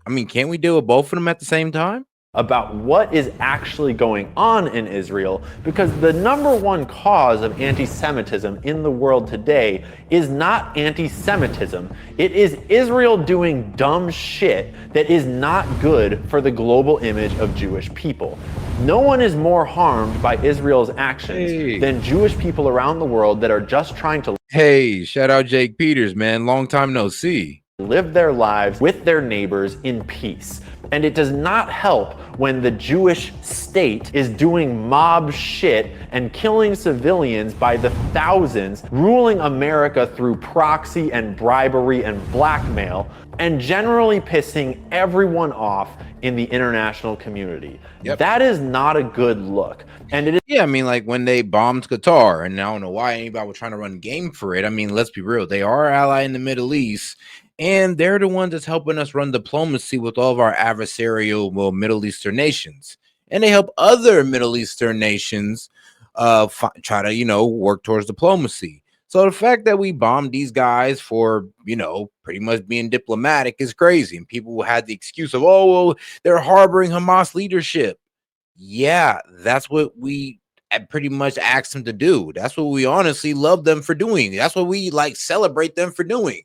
I mean, can't we deal with both of them at the same time? About what is actually going on in Israel, because the number one cause of anti-Semitism in the world today is not anti-Semitism. It is Israel doing dumb shit that is not good for the global image of Jewish people. No one is more harmed by Israel's actions than Jewish people around the world that are just trying to shout out Jake Peters, man. Long time no see. Live their lives with their neighbors in peace. And it does not help when the Jewish state is doing mob shit and killing civilians by the thousands, ruling America through proxy and bribery and blackmail, and generally pissing everyone off in the international community. Yep. That is not a good look. And it is Yeah, I mean, like when they bombed Qatar, and I don't know why anybody was trying to run game for it. I mean, let's be real. They are our ally in the Middle East, and they're the ones that's helping us run diplomacy with all of our adversarial, well, Middle Eastern nations. And they help other Middle Eastern nations try to, work towards diplomacy. So the fact that we bombed these guys for, pretty much being diplomatic is crazy. And people had the excuse of, oh, well, they're harboring Hamas leadership. Yeah, that's what we pretty much asked them to do. That's what we honestly love them for doing. That's what we celebrate them for doing.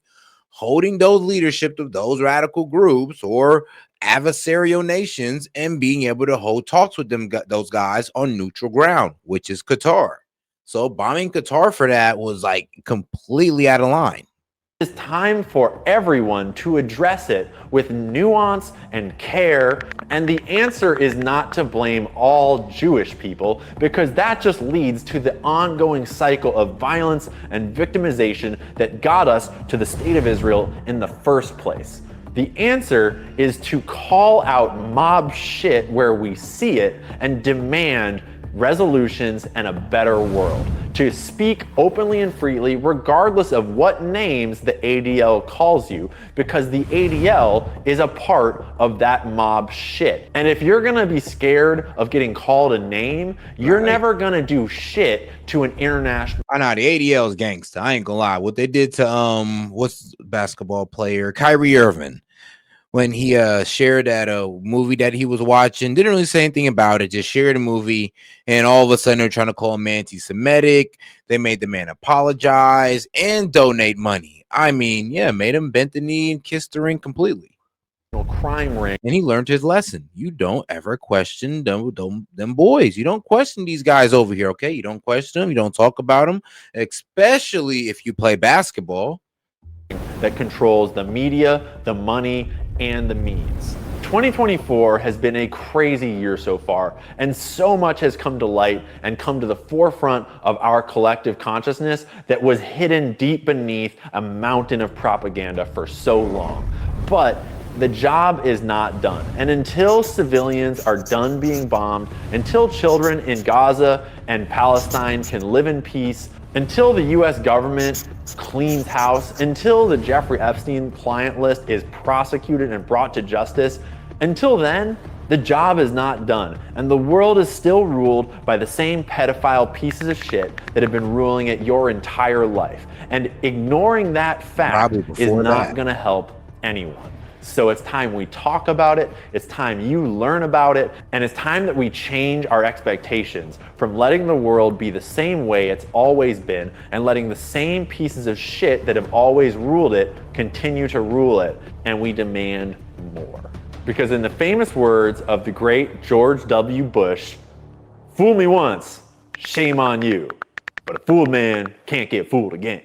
Holding those leadership of those radical groups or adversarial nations and being able to hold talks with them, those guys on neutral ground, which is Qatar. So bombing Qatar for that was completely out of line. It's time for everyone to address it with nuance and care. And the answer is not to blame all Jewish people, because that just leads to the ongoing cycle of violence and victimization that got us to the state of Israel in the first place. The answer is to call out mob shit where we see it and demand resolutions and a better world. To speak openly and freely, regardless of what names the ADL calls you, because the ADL is a part of that mob shit. And if you're gonna be scared of getting called a name, you're never gonna do shit to an international. I know the ADL is gangsta. I ain't gonna lie. What they did to what's the basketball player Kyrie Irving, when he shared that movie that he was watching, didn't really say anything about it, just shared a movie, and all of a sudden they're trying to call him anti-Semitic. They made the man apologize and donate money. I mean, yeah, made him bend the knee and kiss the ring completely. Crime ring. And he learned his lesson. You don't ever question them boys. You don't question these guys over here, okay? You don't question them. You don't talk about them, especially if you play basketball. That controls the media, the money, and the means. 2024 has been a crazy year so far, and so much has come to light and come to the forefront of our collective consciousness that was hidden deep beneath a mountain of propaganda for so long. But the job is not done. And until civilians are done being bombed, until children in Gaza and Palestine can live in peace, until the US government cleans house, until the Jeffrey Epstein client list is prosecuted and brought to justice, until then, the job is not done. And the world is still ruled by the same pedophile pieces of shit that have been ruling it your entire life. And ignoring that fact is not gonna help anyone. So it's time we talk about it, it's time you learn about it, and it's time that we change our expectations from letting the world be the same way it's always been and letting the same pieces of shit that have always ruled it continue to rule it, and we demand more. Because in the famous words of the great George W. Bush, fool me once, shame on you, but a fooled man can't get fooled again.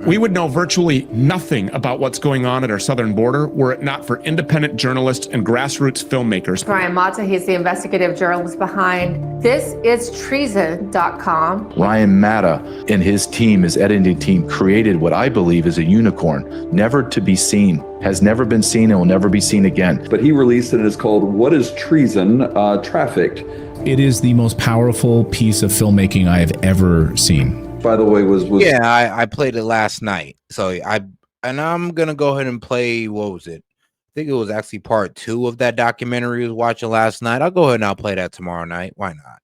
We would know virtually nothing about what's going on at our southern border were it not for independent journalists and grassroots filmmakers. Brian Mata, he's the investigative journalist behind ThisIsTreason.com. Ryan Matta and his team, his editing team, created what I believe is a unicorn, never to be seen, has never been seen and will never be seen again. But he released it and it's called What is Treason? Trafficked. It is the most powerful piece of filmmaking I have ever seen. By the way, was yeah, I played it last night. So I'm gonna go ahead and play, what was it? I think it was actually part 2 of that documentary I was watching last night. I'll go ahead and I'll play that tomorrow night. Why not?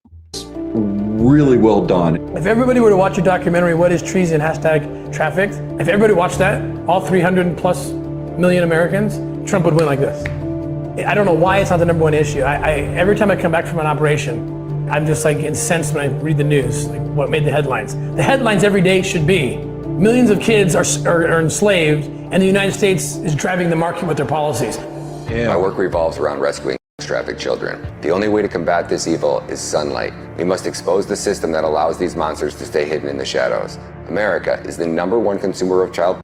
Really well done. If everybody were to watch a documentary, What is Treason? #trafficked. If everybody watched that, all 300+ million Americans, Trump would win like this. I don't know why it's not the #1 issue. Every time I come back from an operation, I'm just incensed when I read the news, what made the headlines. The headlines every day should be, millions of kids are enslaved and the United States is driving the market with their policies. Yeah. My work revolves around rescuing trafficked children. The only way to combat this evil is sunlight. We must expose the system that allows these monsters to stay hidden in the shadows. America is the #1 consumer of child.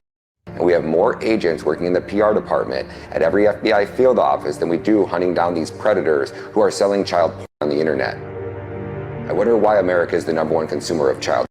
and we have more agents working in the PR department at every FBI field office than we do hunting down these predators who are selling child porn on the internet. I wonder why America is the #1 consumer of child.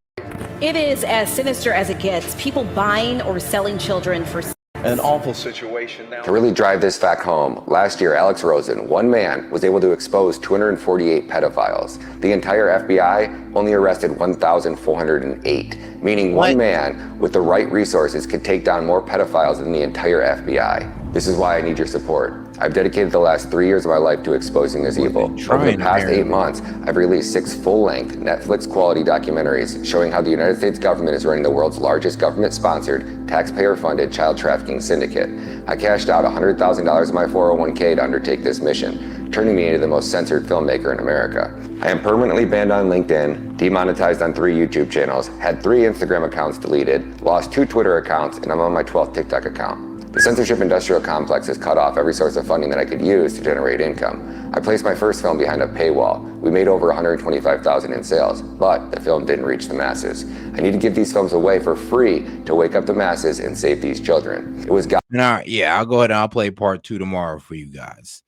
It is as sinister as it gets. People buying or selling children for an awful situation now. To really drive this fact home, last year Alex Rosen, one man, was able to expose 248 pedophiles. The entire FBI only arrested 1,408, meaning one man with the right resources could take down more pedophiles than the entire FBI. This is why I need your support. I've dedicated the last 3 years of my life to exposing this evil. Over the past 8 months, I've released 6 full-length, Netflix-quality documentaries showing how the United States government is running the world's largest government-sponsored, taxpayer-funded child trafficking syndicate. I cashed out $100,000 of my 401k to undertake this mission, turning me into the most censored filmmaker in America. I am permanently banned on LinkedIn, demonetized on 3 YouTube channels, had 3 Instagram accounts deleted, lost 2 Twitter accounts, and I'm on my 12th TikTok account. The censorship industrial complex has cut off every source of funding that I could use to generate income. I placed my first film behind a paywall. We made over $125,000 in sales, but the film didn't reach the masses. I need to give these films away for free to wake up the masses and save these children. It was God. Yeah, I'll go ahead and I'll play part 2 tomorrow for you guys.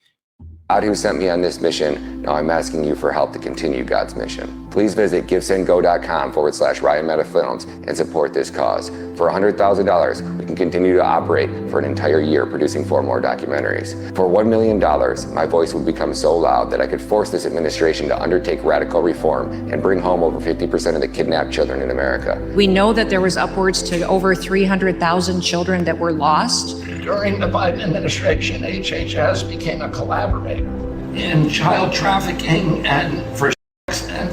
God who sent me on this mission. Now I'm asking you for help to continue God's mission. Please visit givesendgo.com/Ryan Meta Films and support this cause. For $100,000, we can continue to operate for an entire year producing 4 more documentaries. For $1 million, my voice would become so loud that I could force this administration to undertake radical reform and bring home over 50% of the kidnapped children in America. We know that there was upwards to over 300,000 children that were lost. During the Biden administration, HHS became a collaborator in child trafficking and for sex and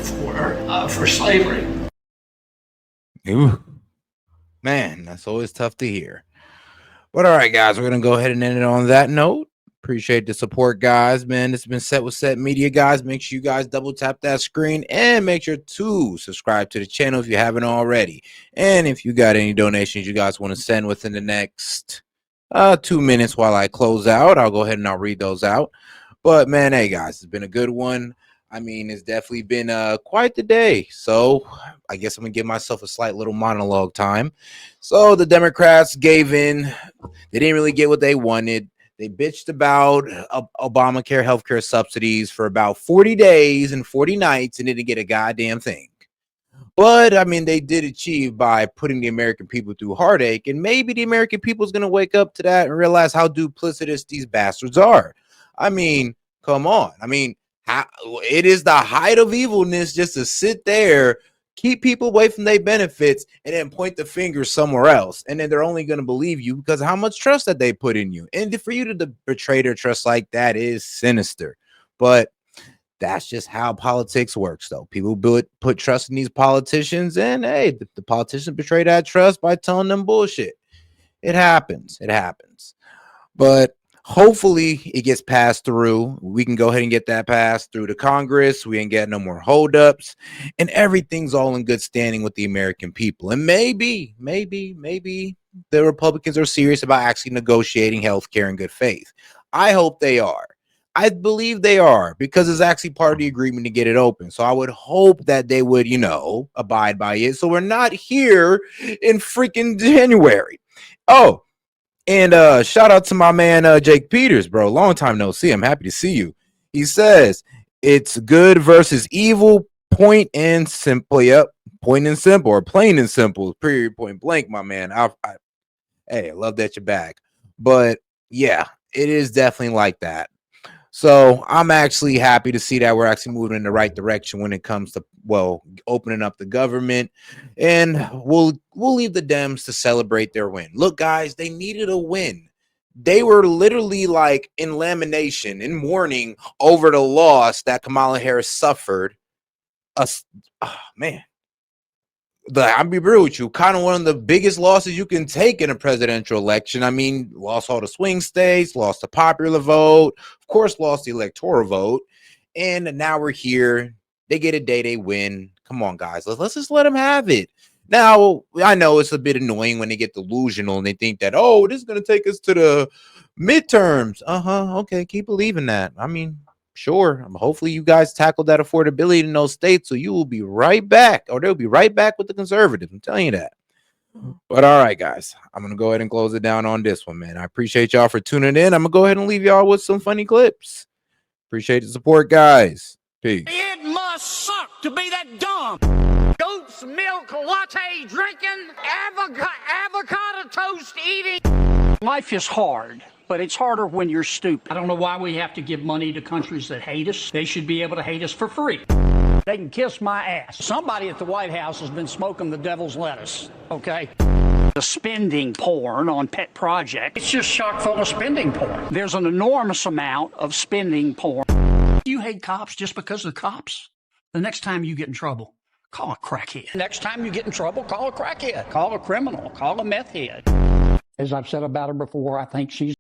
for slavery. Ooh. Man, that's always tough to hear. But all right, guys, we're going to go ahead and end it on that note. Appreciate the support, guys. Man, it's been Set with Set Media, guys. Make sure you guys double tap that screen and make sure to subscribe to the channel if you haven't already. And if you got any donations you guys want to send within the next 2 minutes while I close out, I'll go ahead and I'll read those out. But man, hey guys, it's been a good one. I mean, it's definitely been quite the day. So I guess I'm gonna give myself a slight little monologue time. So the Democrats gave in. They didn't really get what they wanted. They bitched about Obamacare healthcare subsidies for about 40 days and 40 nights and didn't get a goddamn thing. But I mean, they did achieve by putting the American people through heartache, and maybe the American people is going to wake up to that and realize how duplicitous these bastards are. I mean, come on. I mean, it is the height of evilness just to sit there, keep people away from their benefits, and then point the finger somewhere else. And then they're only going to believe you because of how much trust that they put in you. And for you to betray their trust like that is sinister. But that's just how politics works, though. People put trust in these politicians, and hey, the politicians betray that trust by telling them bullshit. It happens. It happens. But hopefully it gets passed through. We can go ahead and get that passed through to Congress. We ain't get no more holdups, and everything's all in good standing with the American people. And maybe the Republicans are serious about actually negotiating health care in good faith. I hope they are. I believe they are, because it's actually part of the agreement to get it open. So I would hope that they would, abide by it. So we're not here in freaking January. Oh, and shout out to my man Jake Peters, bro. Long time no see. I'm happy to see you. He says it's good versus evil. Point and simple. Yep. Point and simple, or plain and simple. Period. Point blank, my man. Hey, I love that you're back. But yeah, it is definitely like that. So I'm actually happy to see that we're actually moving in the right direction when it comes to, opening up the government, and we'll leave the Dems to celebrate their win. Look, guys, they needed a win. They were literally like in lamination, in mourning over the loss that Kamala Harris suffered. Man. I'll be real with you, kind of one of the biggest losses you can take in a presidential election. I mean, lost all the swing states, lost the popular vote, of course, lost the electoral vote, and now we're here. They get a day, they win. Come on, guys, let's just let them have it. Now, I know it's a bit annoying when they get delusional and they think that, this is going to take us to the midterms. Okay, keep believing that. I mean, sure. Hopefully you guys tackled that affordability in those states, so you will be right back, or they'll be right back with the conservatives. I'm telling you that. But all right, guys, I'm going to go ahead and close it down on this one, man. I appreciate y'all for tuning in. I'm going to go ahead and leave y'all with some funny clips. Appreciate the support, guys. Peace. It must suck to be that dumb. Goat's milk latte drinking, avocado toast eating. Life is hard, but it's harder when you're stupid. I don't know why we have to give money to countries that hate us. They should be able to hate us for free. They can kiss my ass. Somebody at the White House has been smoking the devil's lettuce, okay? The spending porn on pet projects, it's just chock full of spending porn. There's an enormous amount of spending porn. You hate cops just because of the cops? The next time you get in trouble, call a crackhead. Next time you get in trouble, call a crackhead. Call a criminal. Call a meth head. As I've said about her before, I think she's